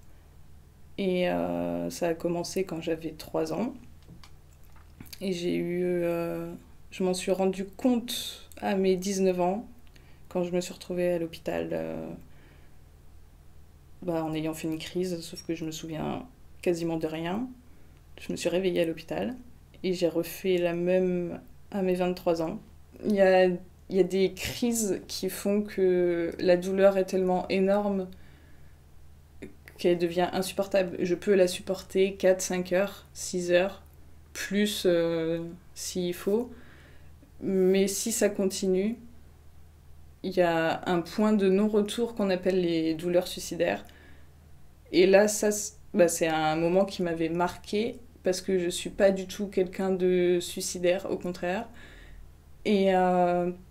Et ça a commencé quand j'avais 3 ans. Et je m'en suis rendu compte à mes 19 ans, quand je me suis retrouvée à l'hôpital en ayant fait une crise, sauf que je me souviens quasiment de rien. Je me suis réveillée à l'hôpital et j'ai refait la même à mes 23 ans. Il y a des crises qui font que la douleur est tellement énorme qu'elle devient insupportable. Je peux la supporter 4, 5 heures, 6 heures, plus s'il faut. Mais si ça continue, il y a un point de non-retour qu'on appelle les douleurs suicidaires. Et là, c'est un moment qui m'avait marqué parce que je suis pas du tout quelqu'un de suicidaire, au contraire. Et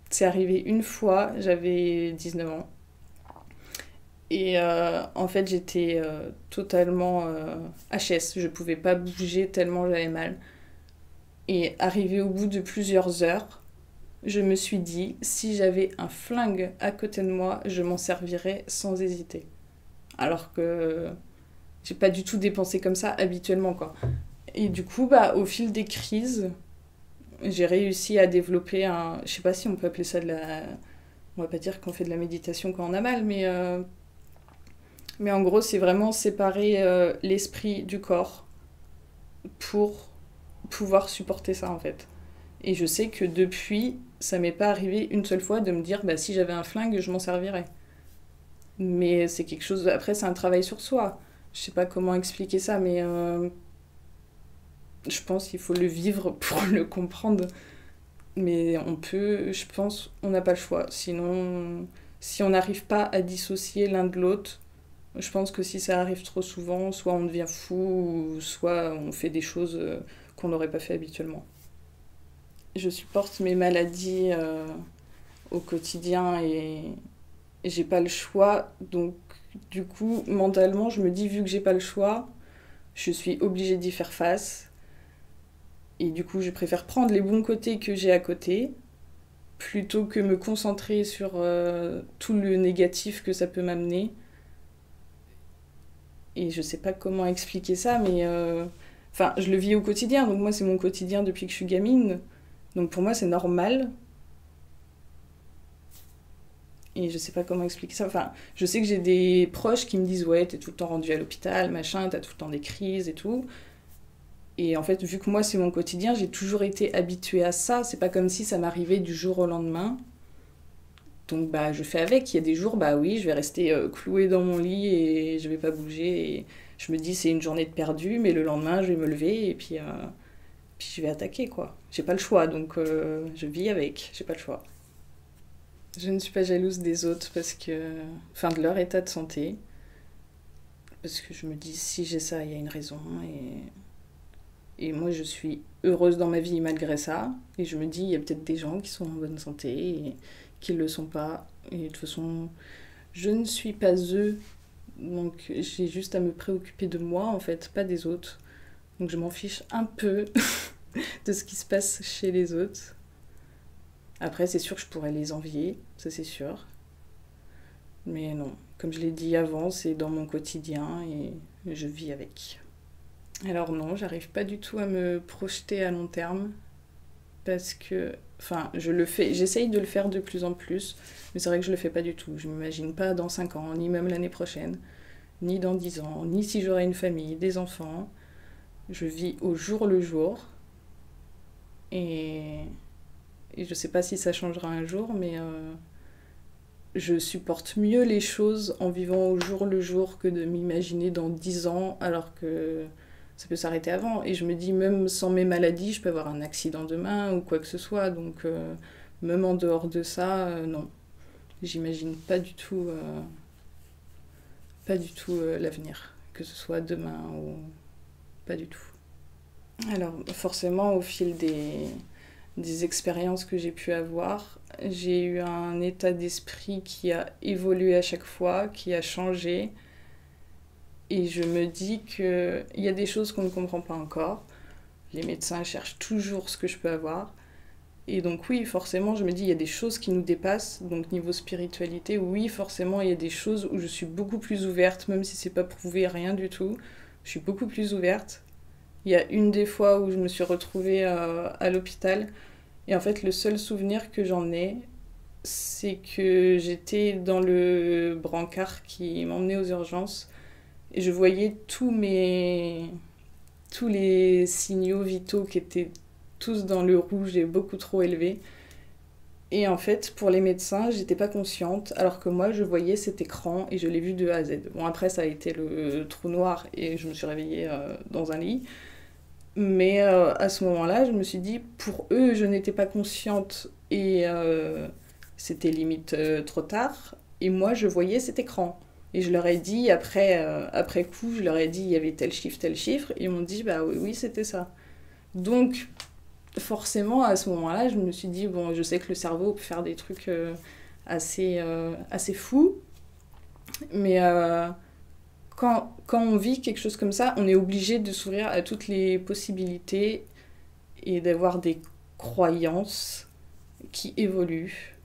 c'est arrivé une fois, j'avais 19 ans. Et en fait, j'étais totalement HS. Je pouvais pas bouger tellement j'avais mal. Et arrivé au bout de plusieurs heures, je me suis dit, si j'avais un flingue à côté de moi, je m'en servirais sans hésiter. Alors que j'ai pas du tout dépensé comme ça habituellement, quoi. Et du coup, au fil des crises, j'ai réussi à développer je sais pas si on peut appeler ça on va pas dire qu'on fait de la méditation quand on a mal, mais en gros, c'est vraiment séparer l'esprit du corps pour pouvoir supporter ça, en fait. Et je sais que depuis, ça m'est pas arrivé une seule fois de me dire si j'avais un flingue, je m'en servirais. Mais c'est quelque chose... Après, c'est un travail sur soi. Je sais pas comment expliquer ça, mais Je pense qu'il faut le vivre pour le comprendre. Mais je pense, on n'a pas le choix. Sinon, si on n'arrive pas à dissocier l'un de l'autre, je pense que si ça arrive trop souvent, soit on devient fou, soit on fait des choses qu'on n'aurait pas fait habituellement. Je supporte mes maladies au quotidien et j'ai pas le choix. Donc, du coup, mentalement, je me dis, vu que j'ai pas le choix, je suis obligée d'y faire face. Et du coup, je préfère prendre les bons côtés que j'ai à côté, plutôt que me concentrer sur tout le négatif que ça peut m'amener. Et je sais pas comment expliquer ça, mais enfin, je le vis au quotidien. Donc moi, c'est mon quotidien depuis que je suis gamine. Donc pour moi, c'est normal. Et je sais pas comment expliquer ça. Enfin, je sais que j'ai des proches qui me disent ouais, t'es tout le temps rendu à l'hôpital, machin, t'as tout le temps des crises et tout. Et en fait, vu que moi, c'est mon quotidien, j'ai toujours été habituée à ça. C'est pas comme si ça m'arrivait du jour au lendemain. Donc, bah, je fais avec. Il y a des jours, bah oui, je vais rester clouée dans mon lit et je vais pas bouger. Et je me dis, c'est une journée de perdu, mais le lendemain, je vais me lever et puis je vais attaquer, quoi. J'ai pas le choix, donc je vis avec. J'ai pas le choix. Je ne suis pas jalouse des autres parce que... Enfin, de leur état de santé. Parce que je me dis, si j'ai ça, il y a une raison. Et moi, je suis heureuse dans ma vie malgré ça. Et je me dis, il y a peut-être des gens qui sont en bonne santé et qui ne le sont pas. Et de toute façon, je ne suis pas eux. Donc, j'ai juste à me préoccuper de moi, en fait, pas des autres. Donc, je m'en fiche un peu de ce qui se passe chez les autres. Après, c'est sûr que je pourrais les envier, ça c'est sûr. Mais non, comme je l'ai dit avant, c'est dans mon quotidien et je vis avec. Alors non, j'arrive pas du tout à me projeter à long terme parce que, enfin, je le fais, j'essaye de le faire de plus en plus, mais c'est vrai que je le fais pas du tout. Je m'imagine pas dans 5 ans, ni même l'année prochaine, ni dans 10 ans, ni si j'aurai une famille, des enfants. Je vis au jour le jour et je sais pas si ça changera un jour, mais je supporte mieux les choses en vivant au jour le jour que de m'imaginer dans 10 ans alors que ça peut s'arrêter avant. Et je me dis, même sans mes maladies, je peux avoir un accident demain ou quoi que ce soit. Donc, même en dehors de ça, non. J'imagine pas du tout, l'avenir, que ce soit demain ou pas du tout. Alors, forcément, au fil des expériences que j'ai pu avoir, j'ai eu un état d'esprit qui a évolué à chaque fois, qui a changé. Et je me dis qu'il y a des choses qu'on ne comprend pas encore. Les médecins cherchent toujours ce que je peux avoir. Et donc oui, forcément, je me dis, il y a des choses qui nous dépassent. Donc niveau spiritualité, oui, forcément, il y a des choses où je suis beaucoup plus ouverte, même si c'est pas prouvé, rien du tout. Je suis beaucoup plus ouverte. Il y a une des fois où je me suis retrouvée à l'hôpital. Et en fait, le seul souvenir que j'en ai, c'est que j'étais dans le brancard qui m'emmenait aux urgences. Et je voyais tous les signaux vitaux qui étaient tous dans le rouge et beaucoup trop élevés. Et en fait, pour les médecins, j'étais pas consciente, alors que moi, je voyais cet écran et je l'ai vu de A à Z. Bon, après, ça a été le trou noir et je me suis réveillée dans un lit. Mais à ce moment-là, je me suis dit, pour eux, je n'étais pas consciente et c'était limite trop tard. Et moi, je voyais cet écran. Et je leur ai dit, après coup, je leur ai dit, il y avait tel chiffre. Et ils m'ont dit, bah oui, c'était ça. Donc, forcément, à ce moment-là, je me suis dit, bon, je sais que le cerveau peut faire des trucs assez fous. Mais quand on vit quelque chose comme ça, on est obligé de s'ouvrir à toutes les possibilités et d'avoir des croyances qui évoluent.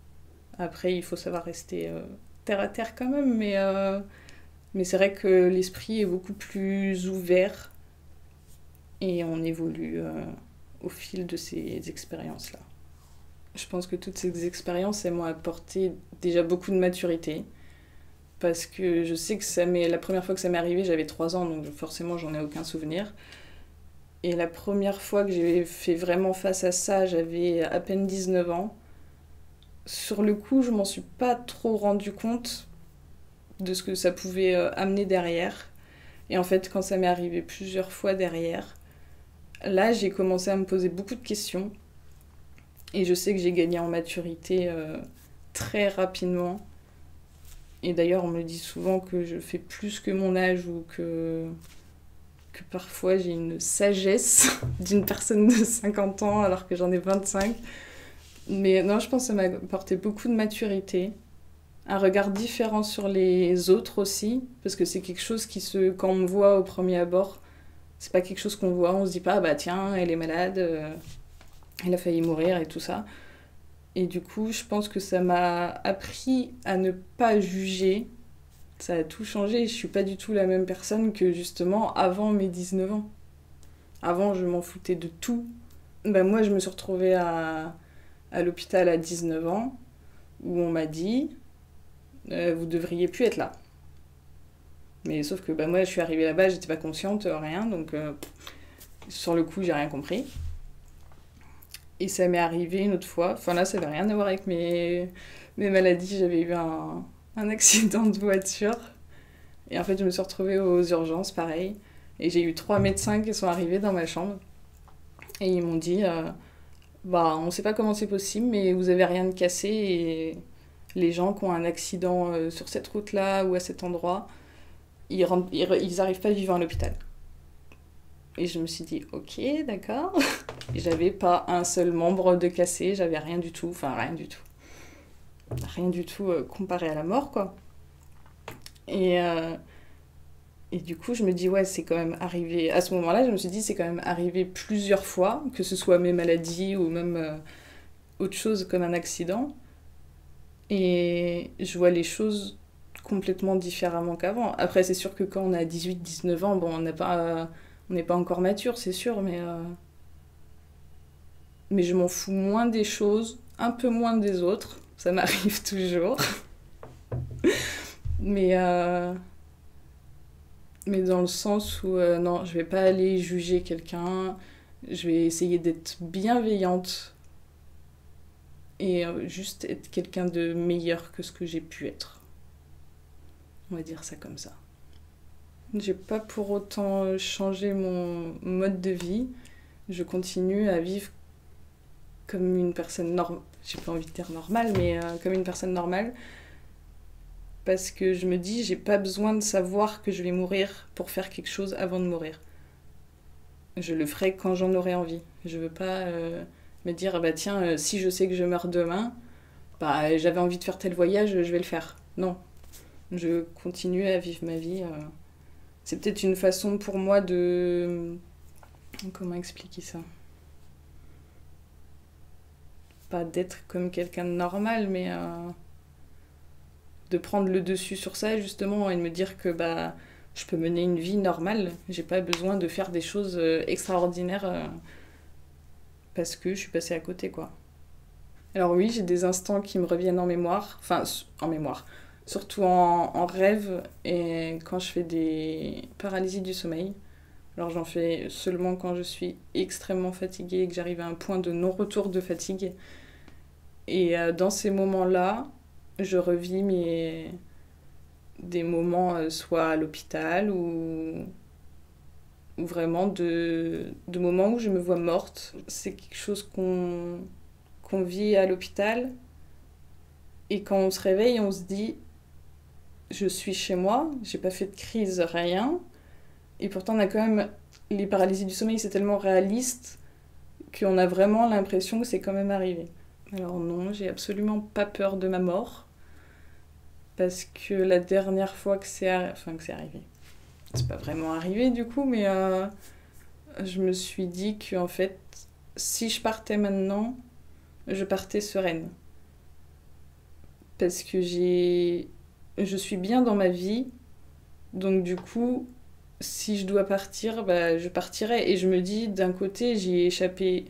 Après, il faut savoir rester terre à terre quand même, mais c'est vrai que l'esprit est beaucoup plus ouvert et on évolue au fil de ces expériences-là. Je pense que toutes ces expériences, elles m'ont apporté déjà beaucoup de maturité. Parce que je sais que la première fois que ça m'est arrivé, j'avais 3 ans, donc forcément, j'en ai aucun souvenir. Et la première fois que j'ai fait vraiment face à ça, j'avais à peine 19 ans. Sur le coup, je m'en suis pas trop rendu compte de ce que ça pouvait amener derrière. Et en fait, quand ça m'est arrivé plusieurs fois derrière, Là, j'ai commencé à me poser beaucoup de questions. Et je sais que j'ai gagné en maturité très rapidement. Et d'ailleurs, on me dit souvent que je fais plus que mon âge ou que parfois j'ai une sagesse d'une personne de 50 ans alors que j'en ai 25. Mais non, je pense que ça m'a apporté beaucoup de maturité. Un regard différent sur les autres aussi, parce que c'est quelque chose quand on me voit au premier abord, c'est pas quelque chose qu'on voit, on se dit pas, ah bah tiens, elle est malade, elle a failli mourir et tout ça. Et du coup, je pense que ça m'a appris à ne pas juger. Ça a tout changé. Je suis pas du tout la même personne que justement avant mes 19 ans. Avant, je m'en foutais de tout. Ben, moi, je me suis retrouvée à l'hôpital à 19 ans, où on m'a dit vous devriez plus être là. Mais sauf que ben, moi, je suis arrivée là-bas, j'étais pas consciente, rien. Donc, sur le coup, j'ai rien compris. Et ça m'est arrivé une autre fois. Enfin là, ça n'avait rien à voir avec mes maladies. J'avais eu un accident de voiture. Et en fait, je me suis retrouvée aux urgences, pareil. Et j'ai eu 3 médecins qui sont arrivés dans ma chambre. Et ils m'ont dit, bah, on ne sait pas comment c'est possible, mais vous avez rien de cassé. Et les gens qui ont un accident sur cette route-là ou à cet endroit, ils n'arrivent pas vivants à l'hôpital. Et je me suis dit, ok, d'accord. Et j'avais pas un seul membre de cassé, j'avais rien du tout, enfin rien du tout. Rien du tout comparé à la mort, quoi. Et du coup, je me dis, ouais, c'est quand même arrivé. À ce moment-là, je me suis dit, c'est quand même arrivé plusieurs fois, que ce soit mes maladies ou même autre chose comme un accident. Et je vois les choses complètement différemment qu'avant. Après, c'est sûr que quand on a 18-19 ans, bon, on n'est pas encore mature, c'est sûr, mais je m'en fous moins des choses, un peu moins des autres. Ça m'arrive toujours. mais dans le sens où, non, je vais pas aller juger quelqu'un. Je vais essayer d'être bienveillante et juste être quelqu'un de meilleur que ce que j'ai pu être. On va dire ça comme ça. J'ai pas pour autant changé mon mode de vie. Je continue à vivre comme une personne normale. J'ai pas envie de dire normale, mais comme une personne normale. Parce que je me dis, j'ai pas besoin de savoir que je vais mourir pour faire quelque chose avant de mourir. Je le ferai quand j'en aurai envie. Je veux pas me dire, bah tiens, si je sais que je meurs demain, bah j'avais envie de faire tel voyage, je vais le faire. Non. Je continue à vivre ma vie. C'est peut-être une façon pour moi de... Comment expliquer ça ? Pas d'être comme quelqu'un de normal, mais de prendre le dessus sur ça, justement, et de me dire que bah, je peux mener une vie normale. J'ai pas besoin de faire des choses extraordinaires parce que je suis passée à côté, quoi. Alors oui, j'ai des instants qui me reviennent en mémoire. Enfin, en mémoire. Surtout en rêve et quand je fais des paralysies du sommeil. Alors j'en fais seulement quand je suis extrêmement fatiguée et que j'arrive à un point de non-retour de fatigue. Et dans ces moments-là, je revis des moments soit à l'hôpital ou vraiment de moments où je me vois morte. C'est quelque chose qu'on vit à l'hôpital. Et quand on se réveille, on se dit... Je suis chez moi, j'ai pas fait de crise, rien. Et pourtant, on a quand même... Les paralysies du sommeil, c'est tellement réaliste qu'on a vraiment l'impression que c'est quand même arrivé. Alors non, j'ai absolument pas peur de ma mort. Parce que la dernière fois que c'est arrivé... C'est pas vraiment arrivé du coup, mais je me suis dit qu'en fait, si je partais maintenant, je partais sereine. Parce que je suis bien dans ma vie, donc du coup, si je dois partir, bah, je partirai. Et je me dis, d'un côté, j'y ai échappé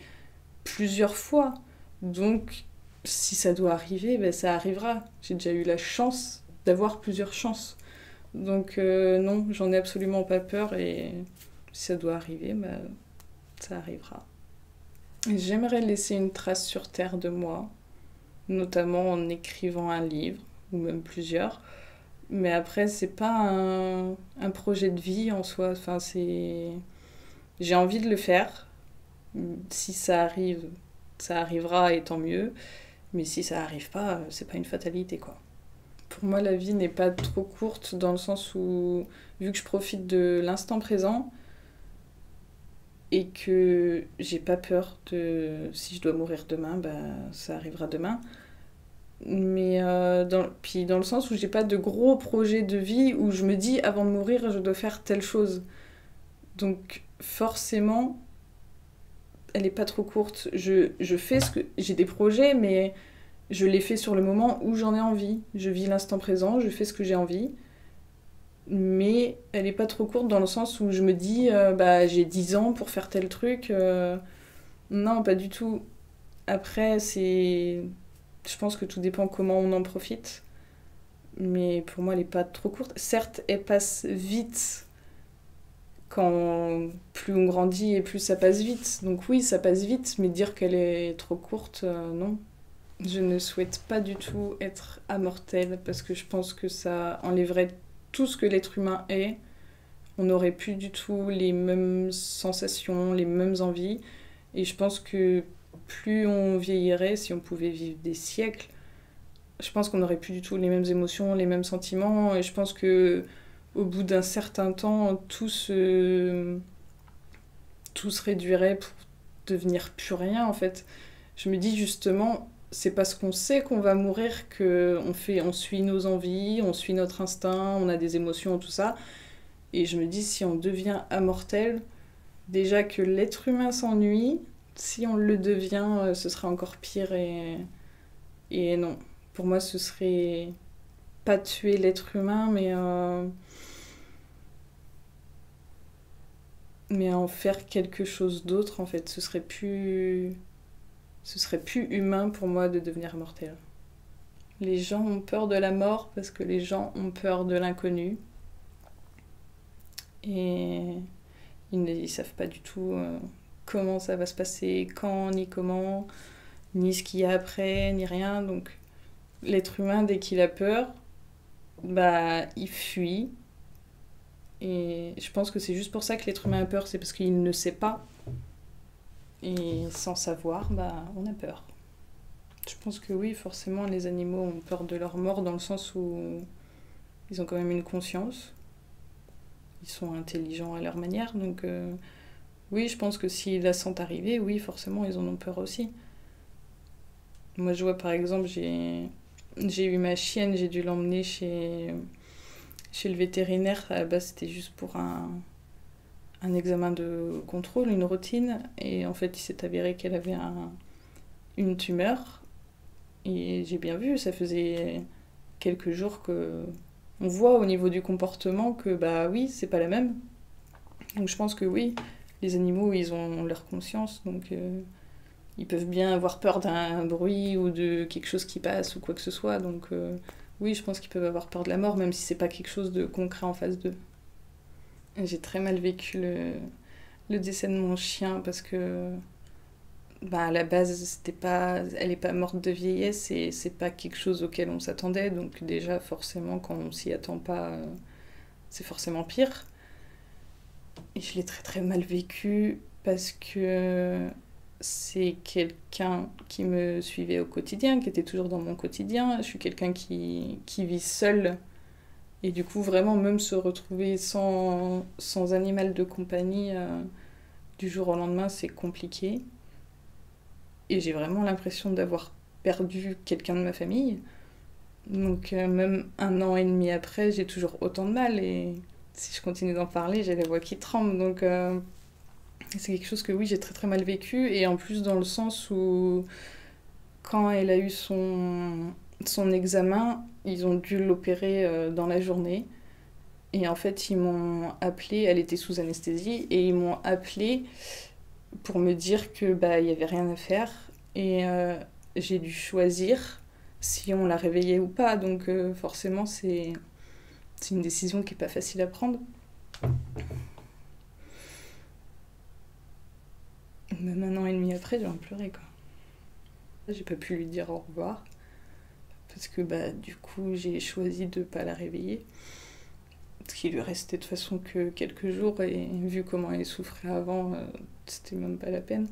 plusieurs fois, donc si ça doit arriver, bah, ça arrivera. J'ai déjà eu la chance d'avoir plusieurs chances. Donc non, j'en ai absolument pas peur, et si ça doit arriver, bah, ça arrivera. Et j'aimerais laisser une trace sur Terre de moi, notamment en écrivant un livre, ou même plusieurs. Mais après, c'est pas un projet de vie en soi. Enfin, j'ai envie de le faire Si ça arrive, ça arrivera et tant mieux. Mais si ça arrive pas, c'est pas une fatalité, quoi. Pour moi, la vie n'est pas trop courte dans le sens où, vu que je profite de l'instant présent et que j'ai pas peur de si je dois mourir demain, bah ça arrivera demain. Mais puis dans le sens où j'ai pas de gros projets de vie où je me dis avant de mourir je dois faire telle chose. Donc forcément, elle est pas trop courte. Je fais ce que j'ai des projets, mais je les fais sur le moment où j'en ai envie. Je vis l'instant présent, je fais ce que j'ai envie. Mais elle est pas trop courte dans le sens où je me dis bah j'ai 10 ans pour faire tel truc. Non, pas du tout. Après, je pense que tout dépend comment on en profite. Mais pour moi, elle est pas trop courte. Certes, elle passe vite quand plus on grandit et plus ça passe vite. Donc oui, ça passe vite, mais dire qu'elle est trop courte, non. Je ne souhaite pas du tout être immortelle parce que je pense que ça enlèverait tout ce que l'être humain est. On n'aurait plus du tout les mêmes sensations, les mêmes envies. Et je pense que plus on vieillirait, si on pouvait vivre des siècles, je pense qu'on n'aurait plus du tout les mêmes émotions, les mêmes sentiments. Et je pense que au bout d'un certain temps, tout se réduirait pour devenir plus rien, en fait. Je me dis justement, c'est parce qu'on sait qu'on va mourir on suit nos envies, on suit notre instinct, on a des émotions, tout ça. Et je me dis, si on devient immortel, déjà que l'être humain s'ennuie, si on le devient, ce sera encore pire. Et non, pour moi, ce serait pas tuer l'être humain, mais en faire quelque chose d'autre, en fait. Ce serait plus humain pour moi de devenir immortel. Les gens ont peur de la mort parce que les gens ont peur de l'inconnu. Et ils ne savent pas du tout comment ça va se passer, quand, ni comment, ni ce qu'il y a après, ni rien. Donc l'être humain, dès qu'il a peur, bah il fuit. Et je pense que c'est juste pour ça que l'être humain a peur, c'est parce qu'il ne sait pas. Et sans savoir, bah on a peur. Je pense que oui, forcément, les animaux ont peur de leur mort dans le sens où ils ont quand même une conscience. Ils sont intelligents à leur manière, donc oui, je pense que s'ils la sentent arriver, oui, forcément, ils en ont peur aussi. Moi, je vois par exemple, j'ai eu ma chienne, j'ai dû l'emmener chez le vétérinaire. À la base, c'était juste pour un examen de contrôle, une routine, et en fait, il s'est avéré qu'elle avait une tumeur. Et j'ai bien vu, ça faisait quelques jours que on voit au niveau du comportement que bah oui, c'est pas la même. Donc je pense que oui, les animaux, ils ont leur conscience, donc ils peuvent bien avoir peur d'un bruit ou de quelque chose qui passe ou quoi que ce soit. Donc oui, je pense qu'ils peuvent avoir peur de la mort, même si c'est pas quelque chose de concret en face d'eux. J'ai très mal vécu le décès de mon chien parce que bah, à la base, elle n'est pas morte de vieillesse et c'est pas quelque chose auquel on s'attendait. Donc déjà, forcément, quand on s'y attend pas, c'est forcément pire. Et je l'ai très très mal vécu parce que c'est quelqu'un qui me suivait au quotidien, qui était toujours dans mon quotidien. Je suis quelqu'un qui vit seul. Et du coup, vraiment, même se retrouver sans animal de compagnie du jour au lendemain, c'est compliqué. Et j'ai vraiment l'impression d'avoir perdu quelqu'un de ma famille. Donc même 1 an et demi après, j'ai toujours autant de mal. Et si je continue d'en parler, j'ai la voix qui tremble. Donc c'est quelque chose que oui, j'ai très très mal vécu. Et en plus dans le sens où quand elle a eu son examen, ils ont dû l'opérer dans la journée. Et en fait, ils m'ont appelé, elle était sous anesthésie, et ils m'ont appelé pour me dire que bah il y avait rien à faire et j'ai dû choisir si on la réveillait ou pas. Donc forcément, c'est une décision qui est pas facile à prendre. Même 1 an et demi après, j'ai en pleuré, quoi. J'ai pas pu lui dire au revoir parce que bah du coup j'ai choisi de pas la réveiller. Ce qui lui restait de toute façon que quelques jours, et vu comment elle souffrait avant, c'était même pas la peine.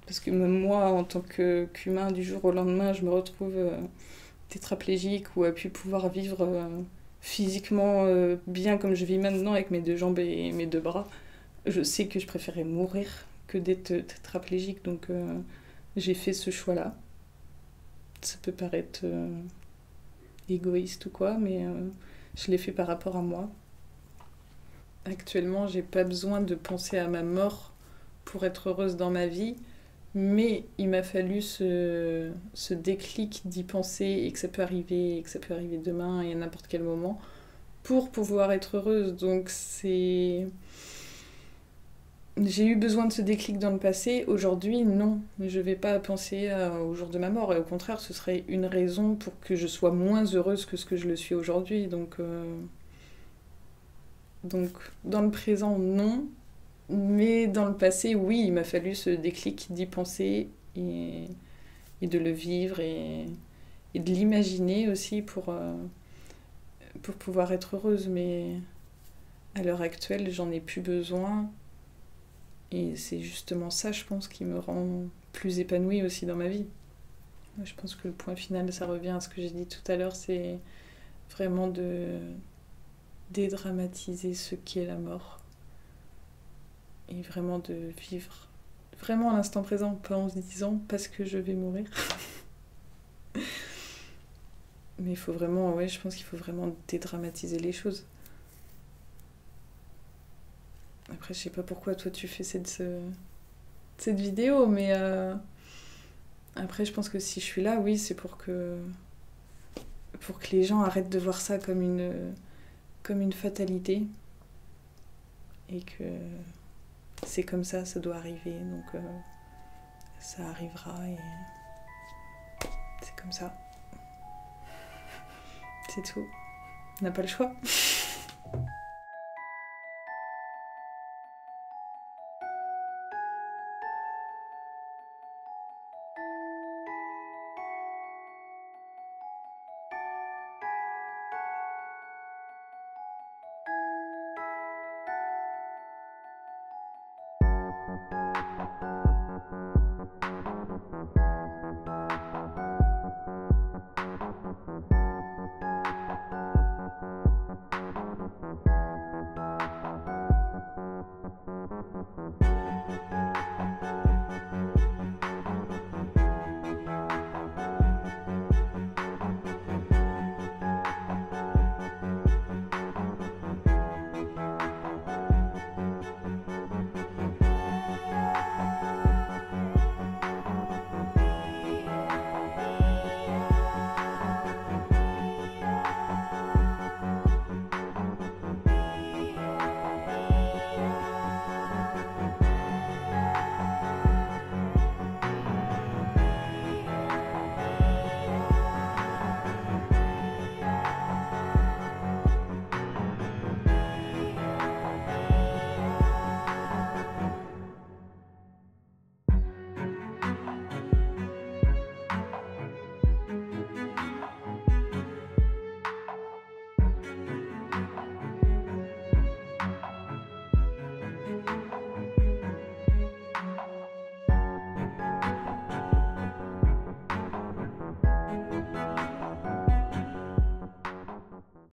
Parce que même moi, en tant qu'humain, du jour au lendemain, je me retrouve tétraplégique ou à pu pouvoir vivre physiquement bien comme je vis maintenant avec mes 2 jambes et mes 2 bras. Je sais que je préférais mourir que d'être tétraplégique, donc j'ai fait ce choix-là. Ça peut paraître égoïste ou quoi, mais je l'ai fait par rapport à moi. Actuellement, j'ai pas besoin de penser à ma mort pour être heureuse dans ma vie, mais il m'a fallu ce déclic d'y penser et que ça peut arriver demain et à n'importe quel moment pour pouvoir être heureuse. Donc j'ai eu besoin de ce déclic dans le passé. Aujourd'hui, non. Je vais pas penser au jour de ma mort. Et au contraire, ce serait une raison pour que je sois moins heureuse que ce que je le suis aujourd'hui. Donc dans le présent, non. Mais dans le passé, oui, il m'a fallu ce déclic d'y penser et de le vivre et de l'imaginer aussi pour pouvoir être heureuse. Mais à l'heure actuelle, j'en ai plus besoin. Et c'est justement ça, je pense, qui me rend plus épanouie aussi dans ma vie. Je pense que le point final, ça revient à ce que j'ai dit tout à l'heure, c'est vraiment de dédramatiser ce qu'est la mort. Et vraiment de vivre vraiment à l'instant présent, pas en se disant parce que je vais mourir. Mais il faut vraiment, je pense qu'il faut vraiment dédramatiser les choses. Après, je sais pas pourquoi toi tu fais cette vidéo, mais après, je pense que si je suis là, oui, c'est pour que les gens arrêtent de voir ça comme une fatalité et que c'est comme ça doit arriver, donc ça arrivera et c'est comme ça. C'est tout. On n'a pas le choix.